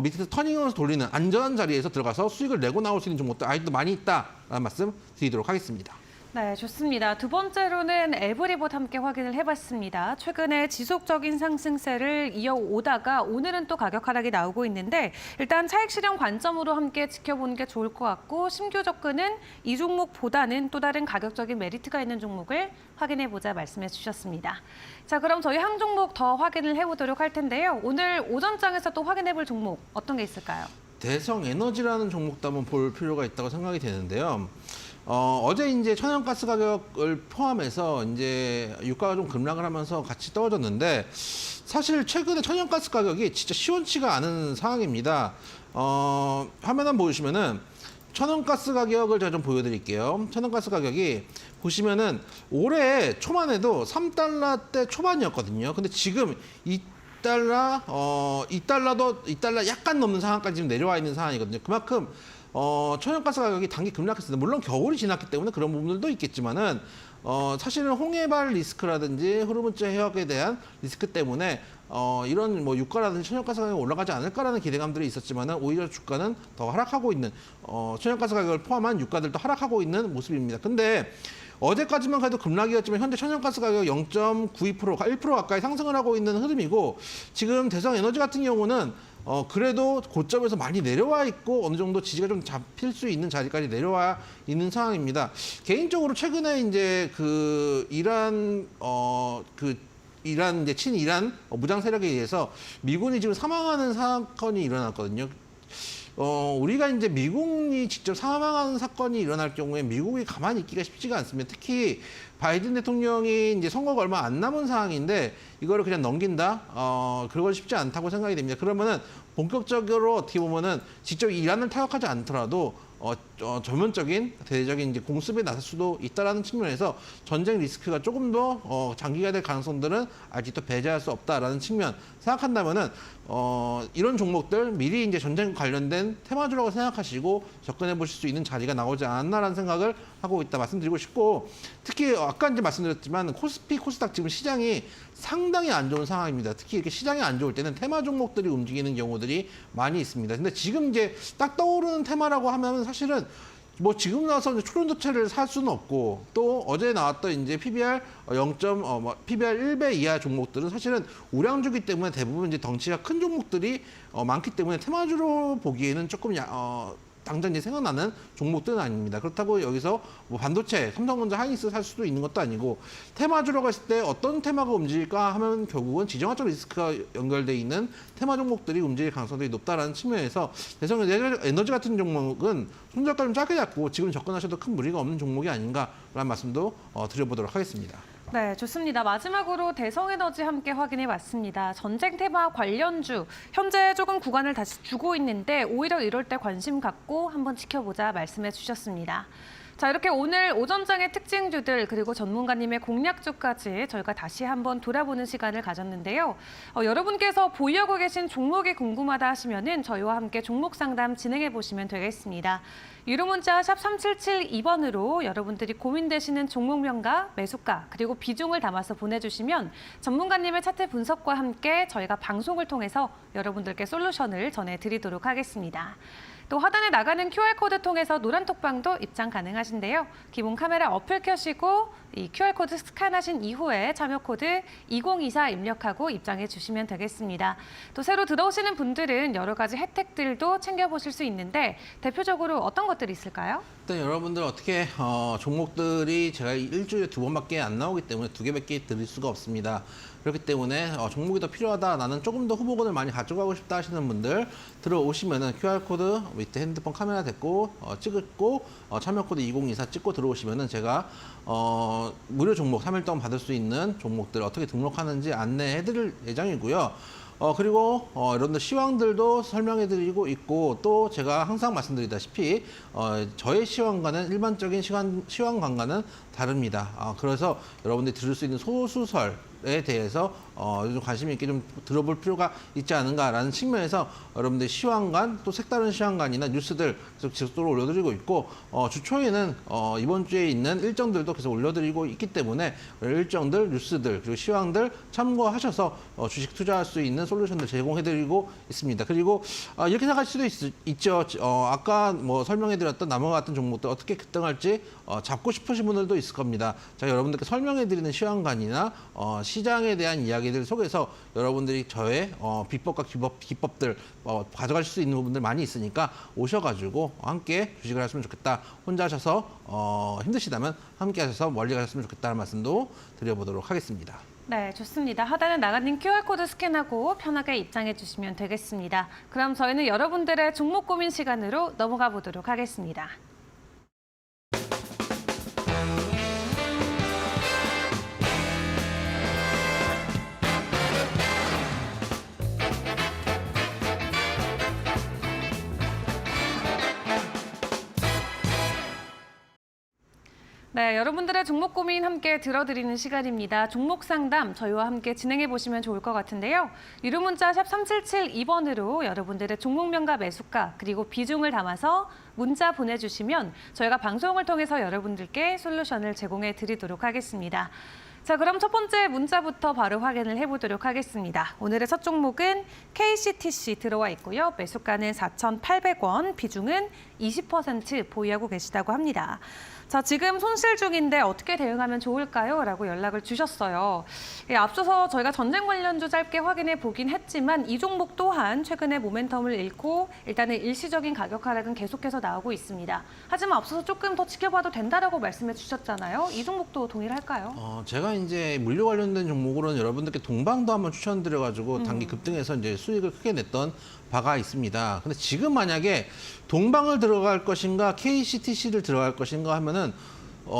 밑에서 터닝하면서 돌리는 안전한 자리에서 들어가서 수익을 내고 나올 수 있는 종목들 아직도 많이 있다라는 말씀 드리도록 하겠습니다. 네, 좋습니다. 두 번째로는 에브리봇 함께 확인을 해봤습니다. 최근에 지속적인 상승세를 이어오다가 오늘은 또 가격 하락이 나오고 있는데 일단 차익 실현 관점으로 함께 지켜보는 게 좋을 것 같고 신규 접근은 이 종목보다는 또 다른 가격적인 메리트가 있는 종목을 확인해보자 말씀해 주셨습니다. 자, 그럼 저희 한 종목 더 확인을 해보도록 할 텐데요. 오늘 오전장에서 또 확인해볼 종목 어떤 게 있을까요? 대성에너지라는 종목도 한번 볼 필요가 있다고 생각이 되는데요. 어제 이제 천연가스 가격을 포함해서 이제 유가가 좀 급락을 하면서 같이 떨어졌는데 사실 최근에 천연가스 가격이 진짜 시원치가 않은 상황입니다. 화면 한번 보시면은 천연가스 가격을 제가 좀 보여드릴게요. 천연가스 가격이 보시면은 올해 초만 해도 3달러대 초반이었거든요. 근데 지금 2달러 약간 넘는 상황까지 지금 내려와 있는 상황이거든요. 그만큼 천연가스 가격이 단기 급락했습니다. 물론 겨울이 지났기 때문에 그런 부분들도 있겠지만은 사실은 홍해발 리스크라든지 호르무즈 해역에 대한 리스크 때문에 이런 뭐 유가라든지 천연가스 가격이 올라가지 않을까라는 기대감들이 있었지만은 오히려 주가는 더 하락하고 있는 천연가스 가격을 포함한 유가들도 하락하고 있는 모습입니다. 근데 어제까지만 해도 급락이었지만 현재 천연가스 가격 0.92%, 1% 가까이 상승을 하고 있는 흐름이고 지금 대성에너지 같은 경우는 그래도 고점에서 많이 내려와 있고 어느 정도 지지가 좀 잡힐 수 있는 자리까지 내려와 있는 상황입니다. 개인적으로 최근에 이제 그 이란 이제 친이란 무장 세력에 의해서 미군이 지금 사망하는 사건이 일어났거든요. 우리가 이제 미국이 직접 사망하는 사건이 일어날 경우에 미국이 가만히 있기가 쉽지가 않습니다. 특히 바이든 대통령이 이제 선거가 얼마 안 남은 상황인데 이거를 그냥 넘긴다? 그건 쉽지 않다고 생각이 됩니다. 그러면은 본격적으로 어떻게 보면은 직접 이란을 타격하지 않더라도 전면적인 대대적인 이제 공습에 나설 수도 있다라는 측면에서 전쟁 리스크가 조금 더 장기가 될 가능성들은 아직도 배제할 수 없다라는 측면 생각한다면은 이런 종목들 미리 이제 전쟁 관련된 테마주라고 생각하시고 접근해 보실 수 있는 자리가 나오지 않나라는 생각을 하고 있다 말씀드리고 싶고 특히 아까 이제 말씀드렸지만 코스피, 코스닥 지금 시장이 상당히 안 좋은 상황입니다. 특히 이렇게 시장이 안 좋을 때는 테마 종목들이 움직이는 경우들이 많이 있습니다. 근데 지금 이제 딱 떠오르는 테마라고 하면 사실은 뭐 지금 나와서 초론도체를 살 수는 없고 또 어제 나왔던 이제 PBR PBR 1배 이하 종목들은 사실은 우량주기 때문에 대부분 이제 덩치가 큰 종목들이 많기 때문에 테마주로 보기에는 조금 당장 이제 생각나는 종목들은 아닙니다. 그렇다고 여기서 뭐 반도체, 삼성전자, 하이닉스 살 수도 있는 것도 아니고 테마주로 갔을 때 어떤 테마가 움직일까 하면 결국은 지정학적 리스크가 연결돼 있는 테마 종목들이 움직일 가능성이 높다라는 측면에서 대성에너지 같은 종목은 손절가 좀 짧게 잡고 지금 접근하셔도 큰 무리가 없는 종목이 아닌가라는 말씀도 드려보도록 하겠습니다. 네, 좋습니다. 마지막으로 대성에너지 함께 확인해 봤습니다. 전쟁 테마 관련주, 현재 조금 구간을 다시 주고 있는데 오히려 이럴 때 관심 갖고 한번 지켜보자 말씀해 주셨습니다. 자, 이렇게 오늘 오전장의 특징주들 그리고 전문가님의 공략주까지 저희가 다시 한번 돌아보는 시간을 가졌는데요. 여러분께서 보유하고 계신 종목이 궁금하다 하시면은 저희와 함께 종목 상담 진행해 보시면 되겠습니다. 유료 문자 샵 3772번으로 여러분들이 고민되시는 종목명과 매수가 그리고 비중을 담아서 보내주시면 전문가님의 차트 분석과 함께 저희가 방송을 통해서 여러분들께 솔루션을 전해드리도록 하겠습니다. 또 하단에 나가는 QR코드 통해서 노란 톡방도 입장 가능하신데요. 기본 카메라 어플 켜시고 이 QR코드 스캔하신 이후에 참여 코드 2024 입력하고 입장해 주시면 되겠습니다. 또 새로 들어오시는 분들은 여러 가지 혜택들도 챙겨보실 수 있는데 대표적으로 어떤 것들이 있을까요? 일단 여러분들 어떻게 종목들이 제가 일주일에 2번밖에 안 나오기 때문에 2개밖에 드릴 수가 없습니다. 그렇기 때문에 종목이 더 필요하다, 나는 조금 더 후보군을 많이 가져가고 싶다 하시는 분들 들어오시면은 QR코드 밑에 핸드폰 카메라 대고 찍고 참여코드 2024 찍고 들어오시면은 제가 무료 종목 3일 동안 받을 수 있는 종목들 어떻게 등록하는지 안내해드릴 예정이고요. 그리고 여러분들 시황들도 설명해드리고 있고 또 제가 항상 말씀드리다시피 저의 시황과는 일반적인 시황관과는 다릅니다. 그래서 여러분들이 들을 수 있는 소수설에 대해서 좀 관심 있게 좀 들어볼 필요가 있지 않은가라는 측면에서 여러분들 시황관 또 색다른 시황관이나 뉴스들 계속 지속적으로 올려드리고 있고 주 초에는 이번 주에 있는 일정들도 계속 올려드리고 있기 때문에 일정들, 뉴스들 그리고 시황들 참고하셔서 주식 투자할 수 있는 솔루션들 제공해드리고 있습니다. 그리고 이렇게 생각하실 수도 있죠. 아까 뭐 설명해드렸던 나무와 같은 종목들 어떻게 급등할지 잡고 싶으신 분들도 있을 겁니다. 제가 여러분들께 설명해드리는 시황관이나 시장에 대한 이야기들 속에서 여러분들이 저의 비법과 기법들 가져갈 수 있는 부분들 많이 있으니까 오셔가지고 함께 주식을 하시면 좋겠다. 혼자 하셔서 힘드시다면 함께 하셔서 멀리 가셨으면 좋겠다는 말씀도 드려보도록 하겠습니다. 네, 좋습니다. 하단에 나가는 QR코드 스캔하고 편하게 입장해 주시면 되겠습니다. 그럼 저희는 여러분들의 종목 고민 시간으로 넘어가 보도록 하겠습니다. 네, 여러분들의 종목 고민 함께 들어드리는 시간입니다. 종목 상담 저희와 함께 진행해 보시면 좋을 것 같은데요. 유료 문자 샵 3772번으로 여러분들의 종목명과 매수가 그리고 비중을 담아서 문자 보내주시면 저희가 방송을 통해서 여러분들께 솔루션을 제공해 드리도록 하겠습니다. 자, 그럼 첫 번째 문자부터 바로 확인을 해보도록 하겠습니다. 오늘의 첫 종목은 KCTC 들어와 있고요. 매수가는 4,800원, 비중은 20% 보유하고 계시다고 합니다. 자, 지금 손실 중인데 어떻게 대응하면 좋을까요? 라고 연락을 주셨어요. 예, 앞서서 저희가 전쟁 관련주 짧게 확인해 보긴 했지만 이 종목 또한 최근에 모멘텀을 잃고 일단은 일시적인 가격 하락은 계속해서 나오고 있습니다. 하지만 앞서서 조금 더 지켜봐도 된다라고 말씀해 주셨잖아요. 이 종목도 동일할까요? 제가 이제 물류 관련된 종목으로는 여러분들께 동방도 한번 추천드려가지고 단기 급등해서 이제 수익을 크게 냈던 바가 있습니다. 근데 지금 만약에 동방을 들어갈 것인가 KCTC를 들어갈 것인가 하면은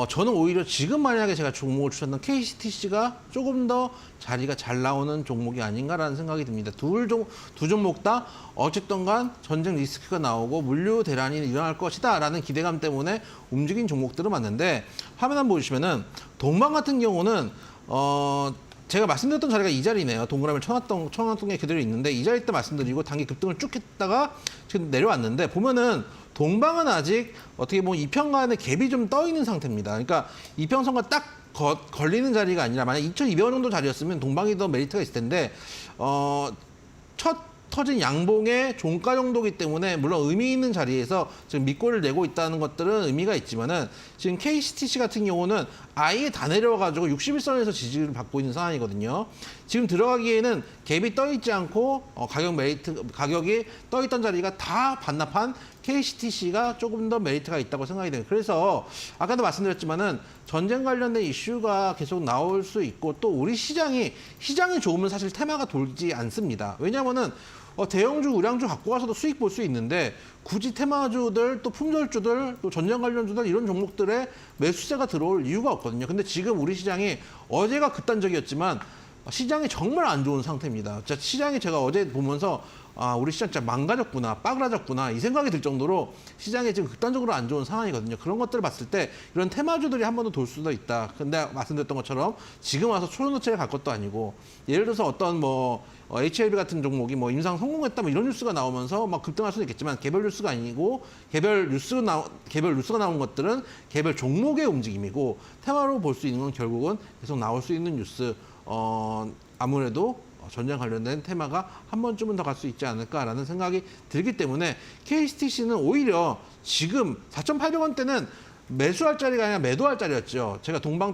저는 오히려 지금 만약에 제가 종목을 추천한 KCTC가 조금 더 자리가 잘 나오는 종목이 아닌가라는 생각이 듭니다. 두 종목 다 어쨌든 간 전쟁 리스크가 나오고 물류 대란이 일어날 것이다라는 기대감 때문에 움직인 종목들은 맞는데 화면 한번 보시면은 동방 같은 경우는 제가 말씀드렸던 자리가 이 자리네요. 동그라미 청학동에 그대로 있는데 이 자리 때 말씀드리고 단기 급등을 쭉 했다가 지금 내려왔는데 보면은 동방은 아직 어떻게 보면 이평간의 갭이 좀 떠 있는 상태입니다. 그러니까 이평선과 딱 걸리는 자리가 아니라 만약 2,200원 정도 자리였으면 동방이 더 메리트가 있을 텐데 첫 터진 양봉의 종가 정도이기 때문에 물론 의미 있는 자리에서 지금 밑골을 내고 있다는 것들은 의미가 있지만은 지금 KCTC 같은 경우는 아예 다 내려와가지고 61선에서 지지를 받고 있는 상황이거든요. 지금 들어가기에는 갭이 떠 있지 않고 가격이 떠 있던 자리가 다 반납한 KCTC가 조금 더 메리트가 있다고 생각이 돼요. 그래서 아까도 말씀드렸지만은 전쟁 관련된 이슈가 계속 나올 수 있고 또 우리 시장이 좋으면 사실 테마가 돌지 않습니다. 왜냐하면은 대형주, 우량주 갖고 가서도 수익 볼 수 있는데 굳이 테마주들, 또 품절주들, 또 전쟁 관련주들 이런 종목들에 매수세가 들어올 이유가 없거든요. 근데 지금 우리 시장이 어제가 극단적이었지만 시장이 정말 안 좋은 상태입니다. 시장이 제가 어제 보면서 우리 시장 진짜 망가졌구나, 빠그라졌구나 이 생각이 들 정도로 시장이 지금 극단적으로 안 좋은 상황이거든요. 그런 것들을 봤을 때 이런 테마주들이 한 번 더 돌 수도 있다. 근데 말씀드렸던 것처럼 지금 와서 초연호체에 갈 것도 아니고 예를 들어서 어떤 HLB 같은 종목이 임상 성공했다 이런 뉴스가 나오면서 막 급등할 수도 있겠지만 개별 뉴스가 아니고 개별 뉴스가 나온 것들은 개별 종목의 움직임이고 테마로 볼 수 있는 건 결국은 계속 나올 수 있는 뉴스 아무래도 전쟁 관련된 테마가 한 번쯤은 더 갈 수 있지 않을까라는 생각이 들기 때문에 KCTC는 오히려 지금 4,800원대는 매수할 자리가 아니라 매도할 자리였죠. 제가 동방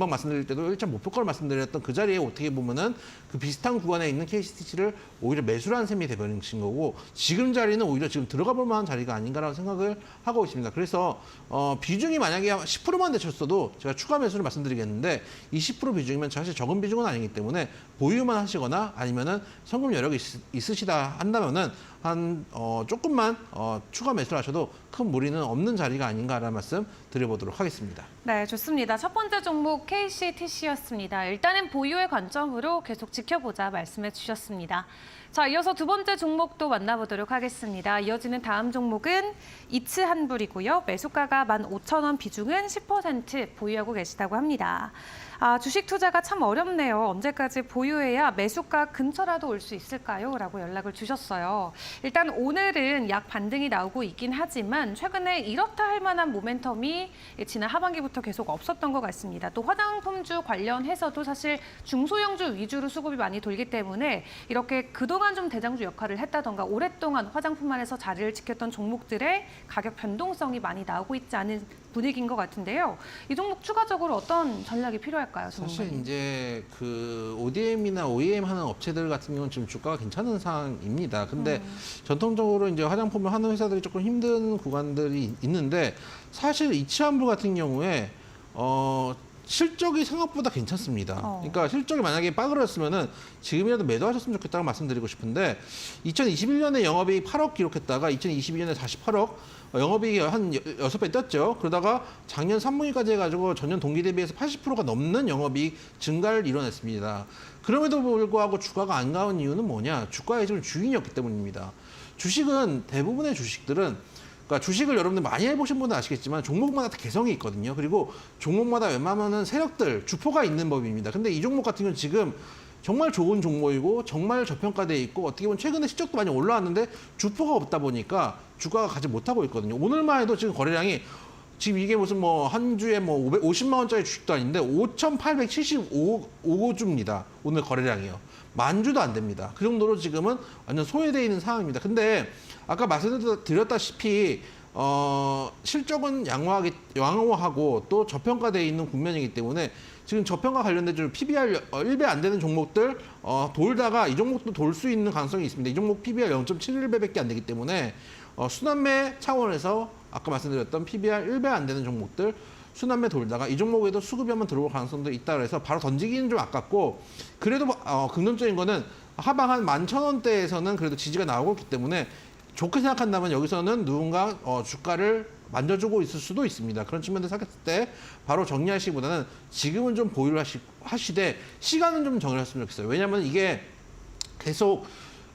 말씀드릴 때도 1차 목표가를 말씀드렸던 그 자리에 어떻게 보면은 그 비슷한 구간에 있는 KCTC를 오히려 매수를 한 셈이 되버린 거고 지금 자리는 오히려 지금 들어가 볼 만한 자리가 아닌가라고 생각을 하고 있습니다. 그래서 비중이 만약에 10%만 되셨어도 제가 추가 매수를 말씀드리겠는데 이 10% 비중이면 사실 적은 비중은 아니기 때문에 보유만 하시거나 아니면은 성금 여력이 있으시다 한다면은 조금만 추가 매수를 하셔도 큰 무리는 없는 자리가 아닌가라는 말씀 드려보도록 하겠습니다. 네, 좋습니다. 첫 번째 종목 KCTC였습니다. 일단은 보유의 관점으로 계속 지켜보자 말씀해 주셨습니다. 자, 이어서 두 번째 종목도 만나보도록 하겠습니다. 이어지는 다음 종목은 이츠한불이고요. 매수가가 15,000원, 비중은 10% 보유하고 계시다고 합니다. 주식 투자가 참 어렵네요. 언제까지 보유해야 매수가 근처라도 올 수 있을까요? 라고 연락을 주셨어요. 일단 오늘은 약 반등이 나오고 있긴 하지만 최근에 이렇다 할 만한 모멘텀이 지난 하반기부터 계속 없었던 것 같습니다. 또 화장품주 관련해서도 사실 중소형주 위주로 수급이 많이 돌기 때문에 이렇게 그동안 좀 대장주 역할을 했다던가 오랫동안 화장품만에서 자리를 지켰던 종목들의 가격 변동성이 많이 나오고 있지 않은 분위기인 것 같은데요. 이 종목 추가적으로 어떤 전략이 필요할까요? 사실 이제 그 ODM이나 OEM 하는 업체들 같은 경우는 지금 주가가 괜찮은 상황입니다. 근데 전통적으로 이제 화장품을 하는 회사들이 조금 힘든 구간들이 있는데 사실 이치한불 같은 경우에 실적이 생각보다 괜찮습니다. 그러니까 실적이 만약에 빠그렸으면은 지금이라도 매도하셨으면 좋겠다고 말씀드리고 싶은데 2021년에 영업이익 8억 기록했다가 2022년에 48억 영업이익이 한 6배 떴죠. 그러다가 작년 3분기까지 해가지고 전년 동기 대비해서 80%가 넘는 영업이익 증가를 이뤄냈습니다. 그럼에도 불구하고 주가가 안 가는 이유는 뭐냐? 주가의 지금 주인이었기 때문입니다. 주식은 대부분의 주식들은 그러니까 주식을 여러분들 많이 해보신 분은 아시겠지만 종목마다 다 개성이 있거든요. 그리고 종목마다 웬만하면 세력들, 주포가 있는 법입니다. 근데 이 종목 같은 경우는 지금 정말 좋은 종목이고 정말 저평가돼 있고 어떻게 보면 최근에 실적도 많이 올라왔는데 주포가 없다 보니까 주가가 가지 못하고 있거든요. 오늘만 해도 지금 거래량이 지금 이게 무슨 뭐 한 주에 뭐 50만 원짜리 주식도 아닌데 5,875주입니다. 오늘 거래량이요. 만 주도 안 됩니다. 그 정도로 지금은 완전 소외되어 있는 상황입니다. 근데 아까 말씀드렸다시피 실적은 양호하고 또 저평가되어 있는 국면이기 때문에 지금 저평가 관련된 좀 PBR 1배 안 되는 종목들 돌다가 이 종목도 돌 수 있는 가능성이 있습니다. 이 종목 PBR 0.71배밖에 안 되기 때문에 순환매 차원에서 아까 말씀드렸던 PBR 1배 안 되는 종목들 순환매 돌다가 이 종목에도 수급이 한번 들어올 가능성도 있다 그래서 바로 던지기는 좀 아깝고 그래도 긍정적인 거는 하방 한 11,000원대에서는 그래도 지지가 나오고 있기 때문에 좋게 생각한다면 여기서는 누군가 주가를 만져주고 있을 수도 있습니다. 그런 측면에서 생각했을 때 바로 정리하시기보다는 지금은 좀 보유를 하시되 시간은 좀 정리했으면 좋겠어요. 왜냐하면 이게 계속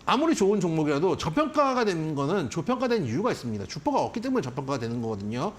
아무리 좋은 종목이라도 저평가가 되는 거는 저평가된 이유가 있습니다. 주가가 없기 때문에 저평가가 되는 거거든요.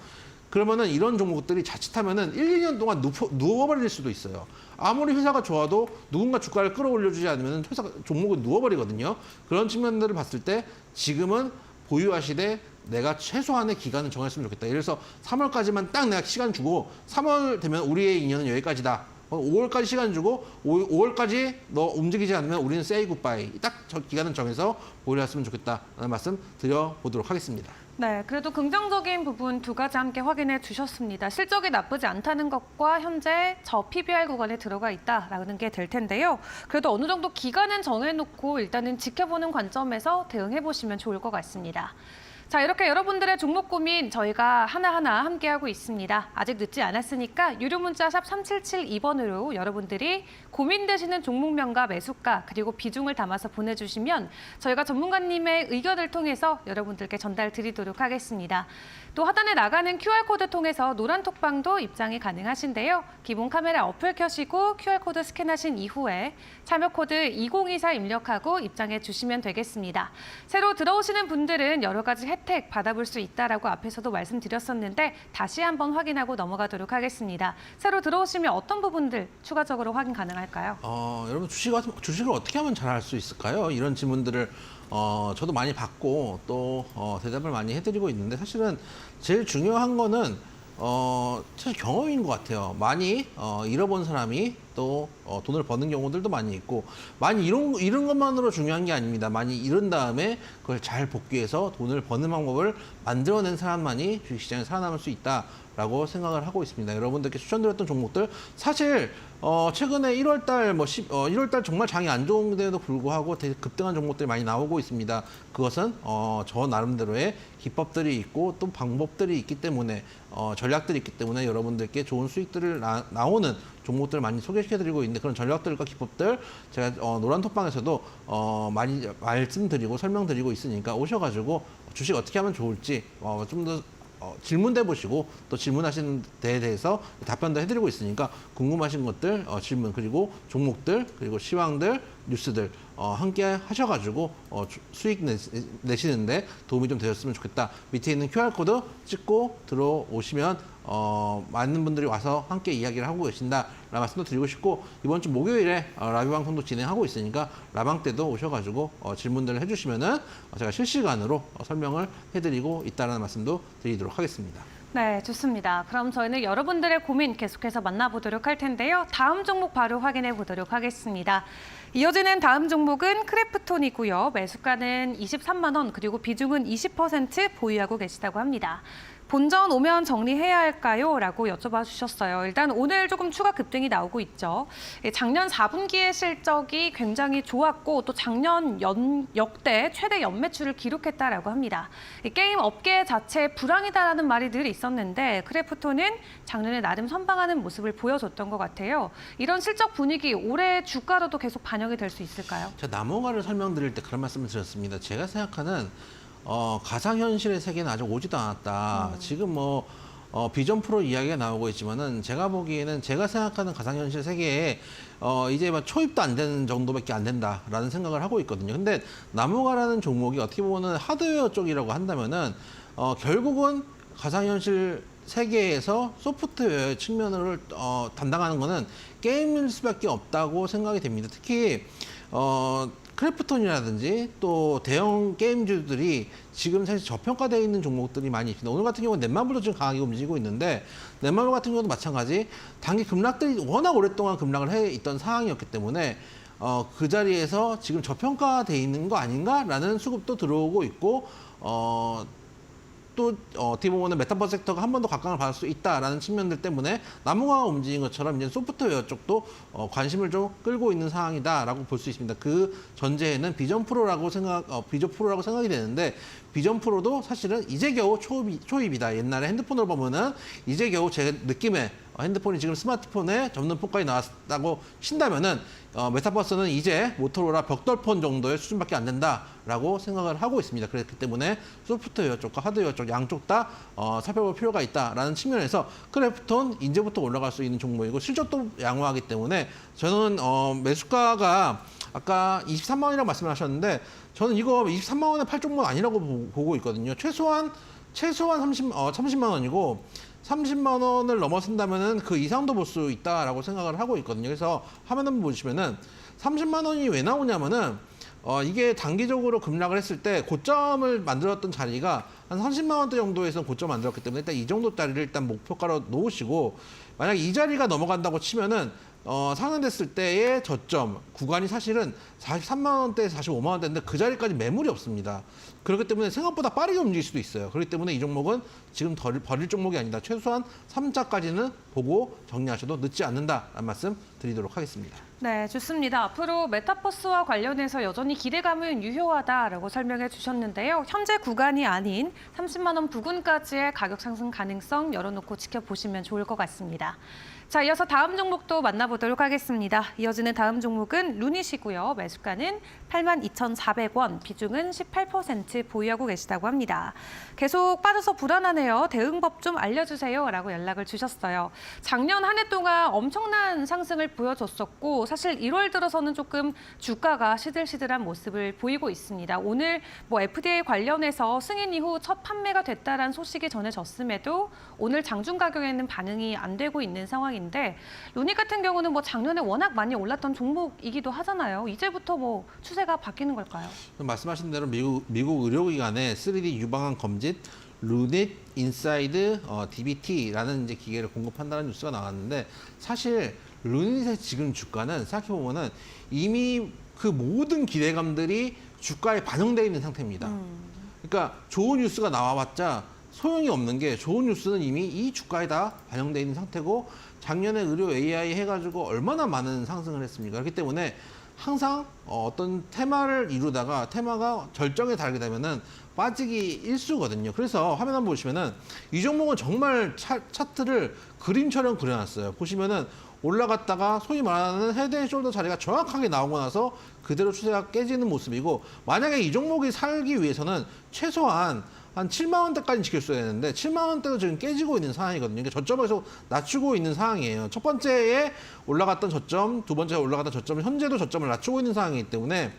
그러면은 이런 종목들이 자칫하면은 1, 2년 동안 누워버릴 수도 있어요. 아무리 회사가 좋아도 누군가 주가를 끌어올려주지 않으면 종목은 누워버리거든요. 그런 측면들을 봤을 때 지금은 보유하시되 내가 최소한의 기간을 정했으면 좋겠다. 예를 들어서 3월까지만 딱 내가 시간 주고 3월 되면 우리의 인연은 여기까지다. 5월까지 시간 주고 5월까지 너 움직이지 않으면 우리는 say goodbye. 딱 저 기간을 정해서 보유했으면 좋겠다라는 말씀 드려보도록 하겠습니다. 네, 그래도 긍정적인 부분 두 가지 함께 확인해 주셨습니다. 실적이 나쁘지 않다는 것과 현재 저 PBR 구간에 들어가 있다라는 게 될 텐데요. 그래도 어느 정도 기간은 정해놓고 일단은 지켜보는 관점에서 대응해 보시면 좋을 것 같습니다. 자, 이렇게 여러분들의 종목 고민 저희가 하나하나 함께하고 있습니다. 아직 늦지 않았으니까 유료 문자 샵 3772번으로 여러분들이 고민되시는 종목명과 매수가 그리고 비중을 담아서 보내주시면 저희가 전문가님의 의견을 통해서 여러분들께 전달 드리도록 하겠습니다. 또 하단에 나가는 QR코드 통해서 노란 톡방도 입장이 가능하신데요. 기본 카메라 어플 켜시고 QR코드 스캔하신 이후에 참여 코드 2024 입력하고 입장해 주시면 되겠습니다. 새로 들어오시는 분들은 여러 가지 혜택 받아볼 수 있다라고 앞에서도 말씀드렸었는데 다시 한번 확인하고 넘어가도록 하겠습니다. 새로 들어오시면 어떤 부분들 추가적으로 확인 가능할까요? 여러분 주식을 어떻게 하면 잘할 수 있을까요? 이런 질문들을 저도 많이 받고 또 대답을 많이 해드리고 있는데 사실은 제일 중요한 거는 사실 경험인 것 같아요. 많이 잃어본 사람이 또 돈을 버는 경우들도 많이 있고 많이 잃은 것만으로 중요한 게 아닙니다. 많이 잃은 다음에 그걸 잘 복귀해서 돈을 버는 방법을 만들어낸 사람만이 주식시장에 살아남을 수 있다라고 생각을 하고 있습니다. 여러분들께 추천드렸던 종목들 사실 최근에 1월달 1월달 정말 장이 안 좋은데도 불구하고 되게 급등한 종목들이 많이 나오고 있습니다. 그것은 저 나름대로의 기법들이 있고 또 방법들이 있기 때문에 전략들이 있기 때문에 여러분들께 좋은 수익들을 나오는 종목들을 많이 소개시켜드리고 있는데 그런 전략들과 기법들 제가 노란톡방에서도 많이 말씀드리고 설명드리고 있으니까 오셔가지고 주식 어떻게 하면 좋을지 좀 더 질문해 보시고 또 질문하시는 데에 대해서 답변도 해드리고 있으니까 궁금하신 것들 질문 그리고 종목들 그리고 시황들 뉴스들 함께 하셔가지고 수익 내시는데 도움이 좀 되셨으면 좋겠다. 밑에 있는 QR코드 찍고 들어오시면 많은 분들이 와서 함께 이야기를 하고 계신다라는 말씀도 드리고 싶고 이번 주 목요일에 라이브 방송도 진행하고 있으니까 라방 때도 오셔가지고 질문들을 해주시면은 제가 실시간으로 설명을 해드리고 있다는 말씀도 드리도록 하겠습니다. 네, 좋습니다. 그럼 저희는 여러분들의 고민 계속해서 만나보도록 할 텐데요. 다음 종목 바로 확인해 보도록 하겠습니다. 이어지는 다음 종목은 크래프톤이고요. 매수가는 23만 원, 그리고 비중은 20% 보유하고 계시다고 합니다. 본전 오면 정리해야 할까요? 라고 여쭤봐 주셨어요. 일단 오늘 조금 추가 급등이 나오고 있죠. 작년 4분기의 실적이 굉장히 좋았고 또 작년 역대 최대 연매출을 기록했다라고 합니다. 게임 업계 자체 불황이다라는 말이 늘 있었는데 크래프톤은 작년에 나름 선방하는 모습을 보여줬던 것 같아요. 이런 실적 분위기 올해 주가로도 계속 반영이 될 수 있을까요? 제가 나무가를 설명드릴 때 그런 말씀을 드렸습니다. 제가 생각하는 가상현실의 세계는 아직 오지도 않았다. 지금 비전 프로 이야기가 나오고 있지만은 제가 보기에는 제가 생각하는 가상현실 세계에 이제 초입도 안 되는 정도밖에 안 된다라는 생각을 하고 있거든요. 근데 나무가라는 종목이 어떻게 보면은 하드웨어 쪽이라고 한다면은 결국은 가상현실 세계에서 소프트웨어 측면을 담당하는 거는 게임일 수밖에 없다고 생각이 됩니다. 특히 크래프톤이라든지 또 대형 게임주들이 지금 사실 저평가되어 있는 종목들이 많이 있습니다. 오늘 같은 경우는 넷마블도 지금 강하게 움직이고 있는데 넷마블 같은 경우도 마찬가지 단기 급락들이 워낙 오랫동안 급락을 해 있던 상황이었기 때문에 그 자리에서 지금 저평가되어 있는 거 아닌가라는 수급도 들어오고 있고 또 어떻게 보면 메타버스 섹터가 한 번 더 각광을 받을 수 있다라는 측면들 때문에 나무가 움직인 것처럼 이제 소프트웨어 쪽도 관심을 좀 끌고 있는 상황이다라고 볼 수 있습니다. 그 전제에는 비전 프로라고 생각이 되는데 비전 프로도 사실은 이제 겨우 초입이다. 옛날에 핸드폰으로 보면은 이제 겨우 제 느낌에 핸드폰이 지금 스마트폰에 접는 폰까지 나왔다고 친다면은 메타버스는 이제 모토로라 벽돌폰 정도의 수준밖에 안 된다라고 생각을 하고 있습니다. 그렇기 때문에 소프트웨어 쪽과 하드웨어 쪽 양쪽 다 살펴볼 필요가 있다라는 측면에서 크래프톤 이제부터 올라갈 수 있는 종목이고 실적도 양호하기 때문에 저는 매수가가 아까 23만 원이라고 말씀하셨는데 저는 이거 23만 원에 팔 종목은 아니라고 보고 있거든요. 최소한 30만 원이고 30만 원을 넘어선다면은 그 이상도 볼 수 있다라고 생각을 하고 있거든요. 그래서 화면 한번 보시면은 30만 원이 왜 나오냐면은 이게 단기적으로 급락을 했을 때 고점을 만들었던 자리가 한 30만 원대 정도에서 고점을 만들었기 때문에 일단 이 정도짜리를 일단 목표가로 놓으시고 만약 이 자리가 넘어간다고 치면은 상승됐을 때의 저점 구간이 사실은 43만 원대, 45만 원대인데 그 자리까지 매물이 없습니다. 그렇기 때문에 생각보다 빠르게 움직일 수도 있어요. 그렇기 때문에 이 종목은 지금 버릴 종목이 아니다. 최소한 3자까지는 보고 정리하셔도 늦지 않는다라는 말씀 드리도록 하겠습니다. 네, 좋습니다. 앞으로 메타버스와 관련해서 여전히 기대감은 유효하다라고 설명해 주셨는데요. 현재 구간이 아닌 30만 원 부근까지의 가격 상승 가능성 열어놓고 지켜보시면 좋을 것 같습니다. 자, 이어서 다음 종목도 만나보도록 하겠습니다. 이어지는 다음 종목은 루닛이고요. 매수가는 82,400원, 비중은 18% 보유하고 계시다고 합니다. 계속 빠져서 불안하네요. 대응법 좀 알려주세요 라고 연락을 주셨어요. 작년 한 해 동안 엄청난 상승을 보여줬었고 사실 1월 들어서는 조금 주가가 시들시들한 모습을 보이고 있습니다. 오늘 FDA 관련해서 승인 이후 첫 판매가 됐다는 소식이 전해졌음에도 오늘 장중 가격에는 반응이 안 되고 있는 상황인데 루닛 같은 경우는 작년에 워낙 많이 올랐던 종목이기도 하잖아요. 이제부터 추세가 바뀌는 걸까요? 말씀하신 대로 미국 의료기관의 3D 유방암 검진 루닛 인사이드 DBT라는 이제 기계를 공급한다는 뉴스가 나왔는데 사실 루닛의 지금 주가는 생각해보면은 이미 그 모든 기대감들이 주가에 반영되어 있는 상태입니다. 그러니까 좋은 뉴스가 나와봤자 소용이 없는 게 좋은 뉴스는 이미 이 주가에 다 반영되어 있는 상태고 작년에 의료 AI 해가지고 얼마나 많은 상승을 했습니까? 그렇기 때문에 항상 어떤 테마를 이루다가 테마가 절정에 달하게 되면은 빠지기 일수거든요. 그래서 화면 한번 보시면은 이 종목은 정말 차트를 그림처럼 그려놨어요. 보시면은 올라갔다가 소위 말하는 헤드앤숄더 자리가 정확하게 나오고 나서 그대로 추세가 깨지는 모습이고 만약에 이 종목이 살기 위해서는 최소한 한 7만 원대까지 지켰어야 되는데 7만 원대도 지금 깨지고 있는 상황이거든요. 그러니까 저점에서 낮추고 있는 상황이에요. 첫 번째에 올라갔던 저점, 두 번째에 올라갔던 저점, 현재도 저점을 낮추고 있는 상황이기 때문에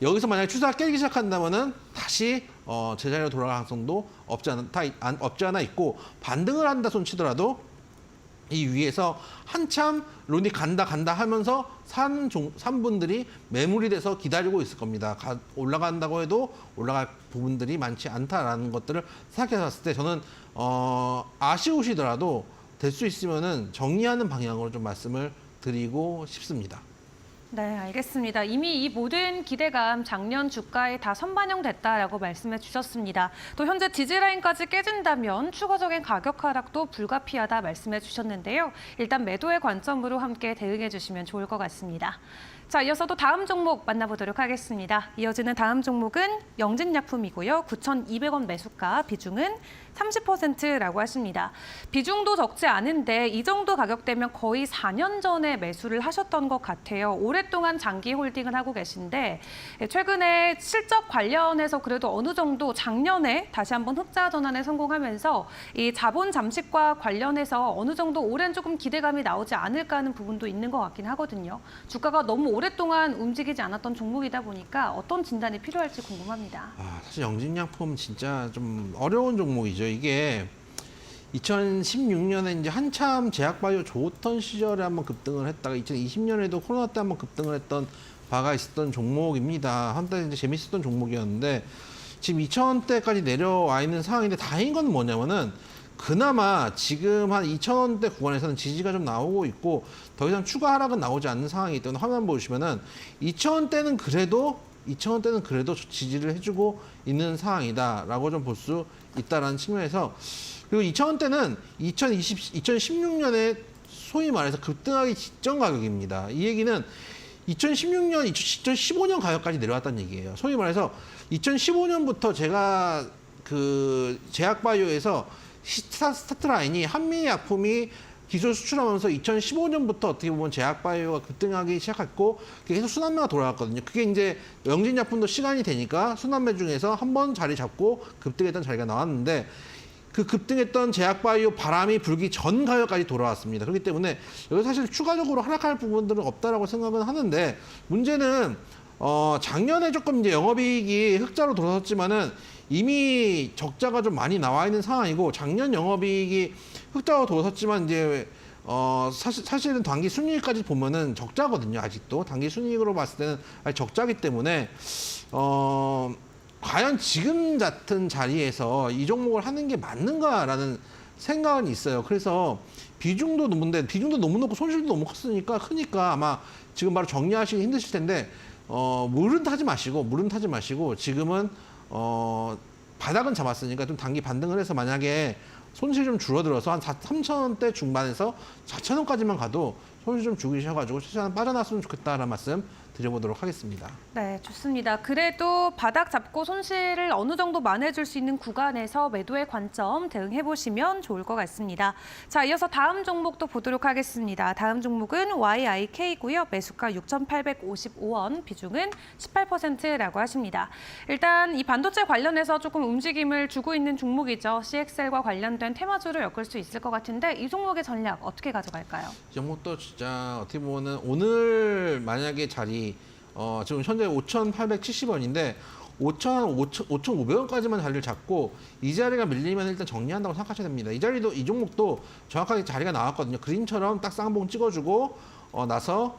여기서 만약에 추세가 깨기 시작한다면은 다시 제자리로 돌아갈 가능성도 없지 않아 있고 반등을 한다 손 치더라도 이 위에서 한참 론이 간다 하면서 산 분들이 매물이 돼서 기다리고 있을 겁니다. 올라간다고 해도 올라갈 부분들이 많지 않다라는 것들을 생각해 봤을 때 저는 아쉬우시더라도 될 수 있으면은 정리하는 방향으로 좀 말씀을 드리고 싶습니다. 네, 알겠습니다. 이미 이 모든 기대감 작년 주가에 다 선반영됐다라고 말씀해 주셨습니다. 또 현재 지지라인까지 깨진다면 추가적인 가격 하락도 불가피하다 말씀해 주셨는데요. 일단 매도의 관점으로 함께 대응해 주시면 좋을 것 같습니다. 자, 이어서 또 다음 종목 만나보도록 하겠습니다. 이어지는 다음 종목은 영진약품이고요. 9,200원 매수가, 비중은 30%라고 하십니다. 비중도 적지 않은데 이 정도 가격대면 거의 4년 전에 매수를 하셨던 것 같아요. 오랫동안 장기 홀딩을 하고 계신데 최근에 실적 관련해서 그래도 어느 정도 작년에 다시 한번 흑자 전환에 성공하면서 이 자본 잠식과 관련해서 어느 정도 올해는 조금 기대감이 나오지 않을까 하는 부분도 있는 것 같긴 하거든요. 주가가 너무 오랫동안 움직이지 않았던 종목이다 보니까 어떤 진단이 필요할지 궁금합니다. 사실 영진약품 진짜 좀 어려운 종목이죠. 이게 2016년에 이제 한참 제약바이오 좋던 시절에 한번 급등을 했다가 2020년에도 코로나 때 한번 급등을 했던 바가 있었던 종목입니다. 한때 이제 재밌었던 종목이었는데 지금 2,000원대까지 내려와 있는 상황인데 다행인 건 뭐냐면은 그나마 지금 한 2,000원대 구간에서는 지지가 좀 나오고 있고 더 이상 추가 하락은 나오지 않는 상황이기 때문에 화면 보시면은 2,000원대는 그래도 지지를 해주고 있는 상황이다라고 좀 볼 수 있다라는 측면에서 그리고 2,000원대는 2016년에 소위 말해서 급등하기 직전 가격입니다. 이 얘기는 2016년, 2015년 가격까지 내려왔다는 얘기예요. 소위 말해서 2015년부터 제가 그 제약바이오에서 스타트 라인이 한미 약품이 기술 수출하면서 2015년부터 어떻게 보면 제약바이오가 급등하기 시작했고 계속 순환매가 돌아갔거든요. 그게 이제 영진약품도 시간이 되니까 순환매 중에서 한 번 자리 잡고 급등했던 자리가 나왔는데 그 급등했던 제약바이오 바람이 불기 전 가격까지 돌아왔습니다. 그렇기 때문에 여기 사실 추가적으로 하락할 부분들은 없다라고 생각은 하는데 문제는 작년에 조금 이제 영업이익이 흑자로 돌아섰지만은 이미 적자가 좀 많이 나와 있는 상황이고 작년 영업이익이 흑자로 돌아섰지만 이제 사실은 단기 순이익까지 보면은 적자거든요. 아직도 단기 순이익으로 봤을 때는 아직 적자기 때문에 과연 지금 같은 자리에서 이 종목을 하는 게 맞는가라는 생각은 있어요. 그래서 비중도 너무 높고 손실도 너무 크니까 아마 지금 바로 정리하시기 힘드실 텐데 물은 타지 마시고 지금은 바닥은 잡았으니까 좀 단기 반등을 해서 만약에 손실이 좀 줄어들어서 한 3,000원대 중반에서 4,000원까지만 가도 손실 좀 죽이셔가지고 최대한 빠져나왔으면 좋겠다라는 말씀 드려보도록 하겠습니다. 네, 좋습니다. 그래도 바닥 잡고 손실을 어느 정도 만회해줄 수 있는 구간에서 매도의 관점 대응해보시면 좋을 것 같습니다. 자, 이어서 다음 종목도 보도록 하겠습니다. 다음 종목은 YIK고요. 매수가 6,855원, 비중은 18%라고 하십니다. 일단 이 반도체 관련해서 조금 움직임을 주고 있는 종목이죠. CXL과 관련된 테마주로 엮을 수 있을 것 같은데 이 종목의 전략 어떻게 가져갈까요? 이 종목도 진짜 어떻게 보면은 오늘 만약에 자리 지금 현재 5,870원인데 5,500원까지만 자리를 잡고 이 자리가 밀리면 일단 정리한다고 생각하셔야 됩니다. 이 종목도 정확하게 자리가 나왔거든요. 그림처럼 딱 쌍봉 찍어주고 나서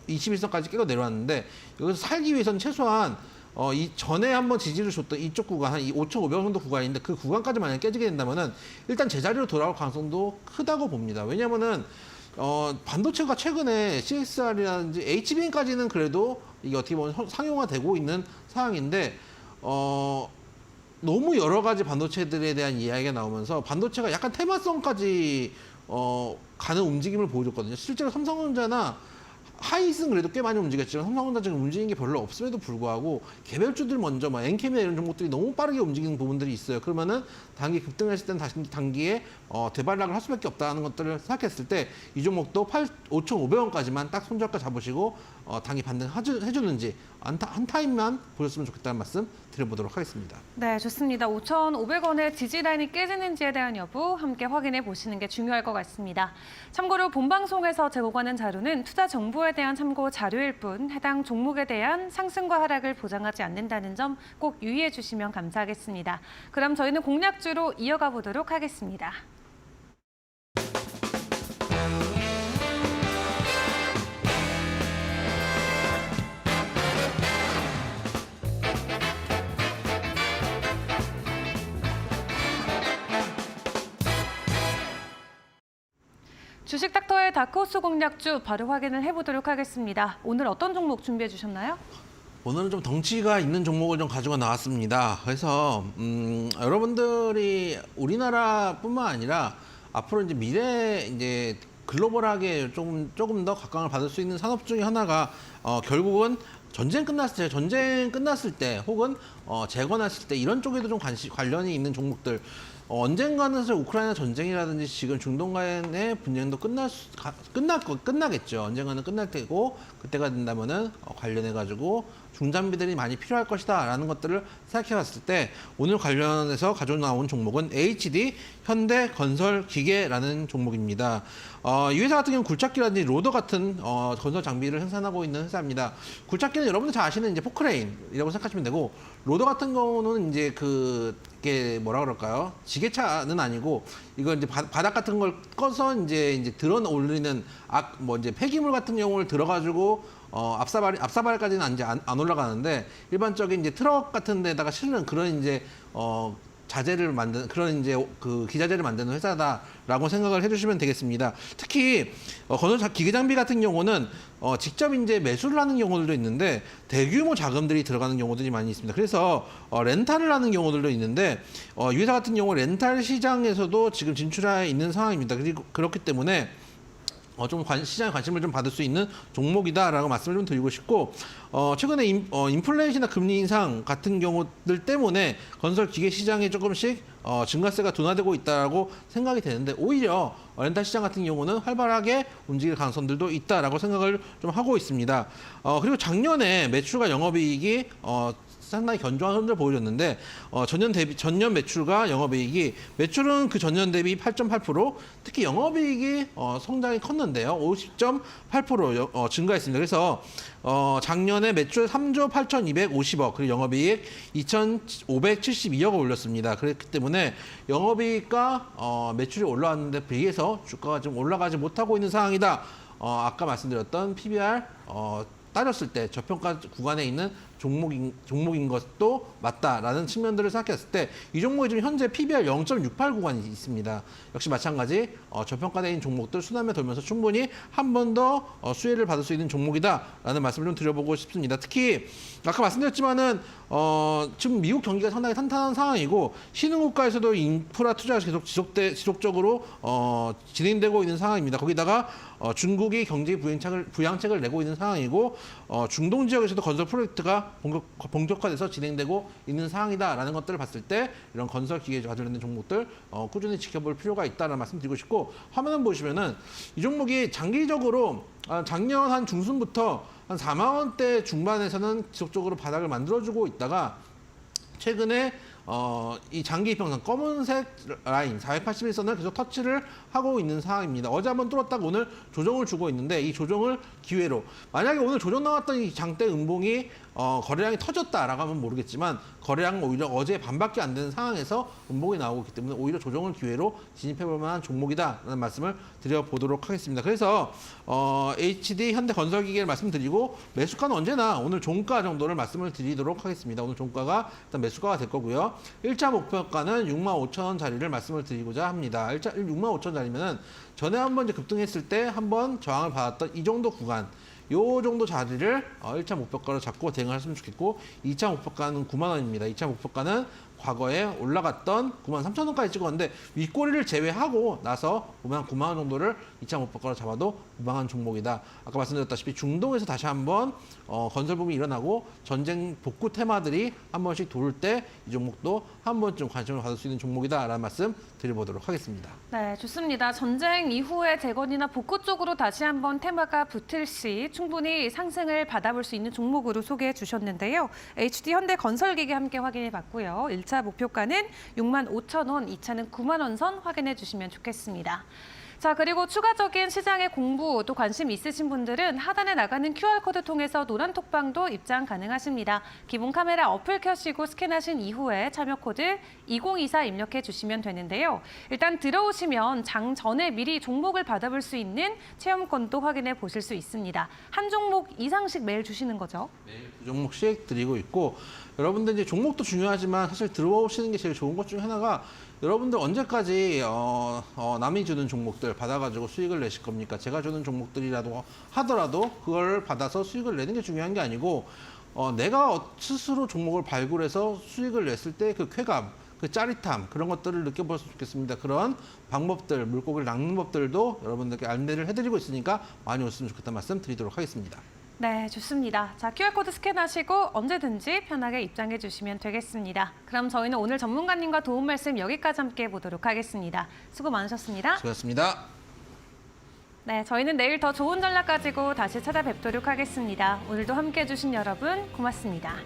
21선까지 깨고 내려왔는데 여기서 살기 위해서는 최소한 이 전에 한번 지지를 줬던 이쪽 구간 한 5,500원 정도 구간인데 그 구간까지 만약 깨지게 된다면은 일단 제자리로 돌아올 가능성도 크다고 봅니다. 왜냐면은 반도체가 최근에 CXR이라든지 HBM까지는 그래도 이게 어떻게 보면 상용화되고 있는 상황인데 너무 여러 가지 반도체들에 대한 이야기가 나오면서 반도체가 약간 테마성까지 가는 움직임을 보여줬거든요. 실제로 삼성전자나 하이스는 그래도 꽤 많이 움직였지만 삼성전자 지금 움직이는 게 별로 없음에도 불구하고 개별주들 먼저 막 엔캠이나 이런 종목들이 너무 빠르게 움직이는 부분들이 있어요. 그러면은 단기 급등했을 때는 다시 단기에 대발락을 할 수밖에 없다는 것들을 생각했을 때 이 종목도 5,500원까지만 딱 손절가 잡으시고 단기 반등 해주는지 한 타임만 보셨으면 좋겠다는 말씀 드려보도록 하겠습니다. 네, 좋습니다. 5,500원의 지지라인이 깨지는지에 대한 여부 함께 확인해 보시는 게 중요할 것 같습니다. 참고로 본방송에서 제공하는 자료는 투자 정보에 대한 참고 자료일 뿐 해당 종목에 대한 상승과 하락을 보장하지 않는다는 점 꼭 유의해 주시면 감사하겠습니다. 그럼 저희는 공략주로 이어가 보도록 하겠습니다. 주식 닥터의 다크호스 공략주 바로 확인을 해보도록 하겠습니다. 오늘 어떤 종목 준비해 주셨나요? 오늘은 좀 덩치가 있는 종목을 좀 가지고 나왔습니다. 그래서 여러분들이 우리나라뿐만 아니라 앞으로 이제 미래 이제 글로벌하게 조금 더 각광을 받을 수 있는 산업 중에 하나가 결국은 전쟁 끝났을 때 혹은 재건했을 때 이런 쪽에도 좀 관련이 있는 종목들. 언젠가는 사실 우크라이나 전쟁이라든지 지금 중동 간의 분쟁도 끝나겠죠. 언젠가는 끝날 테고 그때가 된다면은 관련해가지고 중장비들이 많이 필요할 것이다라는 것들을 생각해봤을 때 오늘 관련해서 가져 나온 종목은 HD 현대건설기계라는 종목입니다. 이 회사 같은 경우는 굴착기라든지 로더 같은 건설 장비를 생산하고 있는 회사입니다. 굴착기는 여러분들 잘 아시는 이제 포크레인이라고 생각하시면 되고 로더 같은 경우는 이제 그 이게 뭐라 그럴까요? 지게차는 아니고 이거 이제 바닥 같은 걸 꺼서 이제 들어 올리는 뭐 이제 폐기물 같은 경우를 들어가지고 앞사발까지는 안 올라가는데 일반적인 이제 트럭 같은 데다가 실는 그런 이제 자재를 만드는 그런 이제 그 기자재를 만드는 회사다라고 생각을 해주시면 되겠습니다. 특히 건설 기계 장비 같은 경우는 직접 이제 매수를 하는 경우들도 있는데 대규모 자금들이 들어가는 경우들이 많이 있습니다. 그래서 렌탈을 하는 경우들도 있는데 이 회사 같은 경우 렌탈 시장에서도 지금 진출해 있는 상황입니다. 그리고 그렇기 때문에 좀 시장에 관심을 좀 받을 수 있는 종목이다라고 말씀을 좀 드리고 싶고 최근에 인플레이션이나 금리 인상 같은 경우들 때문에 건설 기계 시장에 조금씩 증가세가 둔화되고 있다라고 생각이 되는데 오히려 렌탈 시장 같은 경우는 활발하게 움직일 가능성들도 있다라고 생각을 좀 하고 있습니다. 그리고 작년에 매출과 영업이익이 상당히 견조한 흐름을 보여줬는데 전년 매출과 영업이익이 매출은 그 전년 대비 8.8% 특히 영업이익이 성장이 컸는데요. 50.8% 증가했습니다. 그래서 작년에 매출 3조 8,250억 그리고 영업이익 2,572억을 올렸습니다. 그렇기 때문에 영업이익과 매출이 올라왔는데 비해서 주가가 좀 올라가지 못하고 있는 상황이다. 아까 말씀드렸던 PBR 따졌을 때 저평가 구간에 있는 종목인 것도 맞다라는 측면들을 생각했을 때 이 종목이 지금 현재 PBR 0.68 구간이 있습니다. 역시 마찬가지 저평가된 종목들 순환매 돌면서 충분히 한 번 더 수혜를 받을 수 있는 종목이다라는 말씀을 좀 드려보고 싶습니다. 특히 아까 말씀드렸지만은 지금 미국 경기가 상당히 탄탄한 상황이고 신흥국가에서도 인프라 투자가 계속 지속적으로 진행되고 있는 상황입니다. 거기다가 중국이 경제 부양책을 내고 있는 상황이고 중동 지역에서도 건설 프로젝트가 본격화돼서 진행되고 있는 상황이다라는 것들을 봤을 때 이런 건설 기계에 관련된 종목들 꾸준히 지켜볼 필요가 있다는 말씀 드리고 싶고 화면을 보시면은 이 종목이 장기적으로 작년 한 중순부터 한 4만 원대 중반에서는 지속적으로 바닥을 만들어주고 있다가 최근에 이 장기 이평선 검은색 라인 481선을 계속 터치를 하고 있는 상황입니다. 어제 한번 뚫었다가 오늘 조정을 주고 있는데 이 조정을 기회로 만약에 오늘 조정 나왔던 이 장대 음봉이 거래량이 터졌다라고 하면 모르겠지만 거래량은 오히려 어제 반밖에 안 되는 상황에서 음봉이 나오고 있기 때문에 오히려 조정을 기회로 진입해볼 만한 종목이다라는 말씀을 드려보도록 하겠습니다. 그래서 HD 현대건설기계를 말씀드리고 매수가는 언제나 오늘 종가 정도를 말씀을 드리도록 하겠습니다. 오늘 종가가 일단 매수가가 될 거고요. 1차 목표가는 65,000원 자리를 말씀을 드리고자 합니다. 65,000원 자리면은 전에 한번 이제 급등했을 때 한번 저항을 받았던 이 정도 구간 요 정도 자리를 1차 목표가로 잡고 대응을 했으면 좋겠고 2차 목표가는 9만 원입니다. 2차 목표가는 과거에 올라갔던 93,000원까지 찍었는데 윗꼬리를 제외하고 나서 보면 9만 원 정도를 2차 목표가로 잡아도 무방한 종목이다. 아까 말씀드렸다시피 중동에서 다시 한번 건설붐이 일어나고 전쟁 복구 테마들이 한 번씩 돌 때 이 종목도 한 번쯤 관심을 받을 수 있는 종목이다라는 말씀 드려보도록 하겠습니다. 네, 좋습니다. 전쟁 이후에 재건이나 복구 쪽으로 다시 한번 테마가 붙을 시 충분히 상승을 받아볼 수 있는 종목으로 소개해 주셨는데요. HD 현대건설기계 함께 확인해 봤고요. 1차 목표가는 65,000원, 2차는 9만 원 선 확인해 주시면 좋겠습니다. 자, 그리고 추가적인 시장의 공부 또 관심 있으신 분들은 하단에 나가는 QR코드 통해서 노란톡방도 입장 가능하십니다. 기본 카메라 어플 켜시고 스캔하신 이후에 참여 코드 2024 입력해 주시면 되는데요. 일단 들어오시면 장 전에 미리 종목을 받아볼 수 있는 체험권도 확인해 보실 수 있습니다. 한 종목 이상씩 매일 주시는 거죠? 매일 2종목씩 드리고 있고 여러분들 이제 종목도 중요하지만 사실 들어오시는 게 제일 좋은 것 중에 하나가 여러분들 언제까지 남이 주는 종목들 받아가지고 수익을 내실 겁니까? 제가 주는 종목들이라도 하더라도 그걸 받아서 수익을 내는 게 중요한 게 아니고 내가 스스로 종목을 발굴해서 수익을 냈을 때 그 쾌감, 그 짜릿함 그런 것들을 느껴보셨으면 좋겠습니다. 그런 방법들, 물고기를 낚는 법들도 여러분들께 안내를 해드리고 있으니까 많이 오셨으면 좋겠다는 말씀 드리도록 하겠습니다. 네, 좋습니다. 자, QR코드 스캔하시고 언제든지 편하게 입장해 주시면 되겠습니다. 그럼 저희는 오늘 전문가님과 도움 말씀 여기까지 함께 해보도록 하겠습니다. 수고 많으셨습니다. 수고하셨습니다. 네, 저희는 내일 더 좋은 전략 가지고 다시 찾아뵙도록 하겠습니다. 오늘도 함께 해주신 여러분 고맙습니다.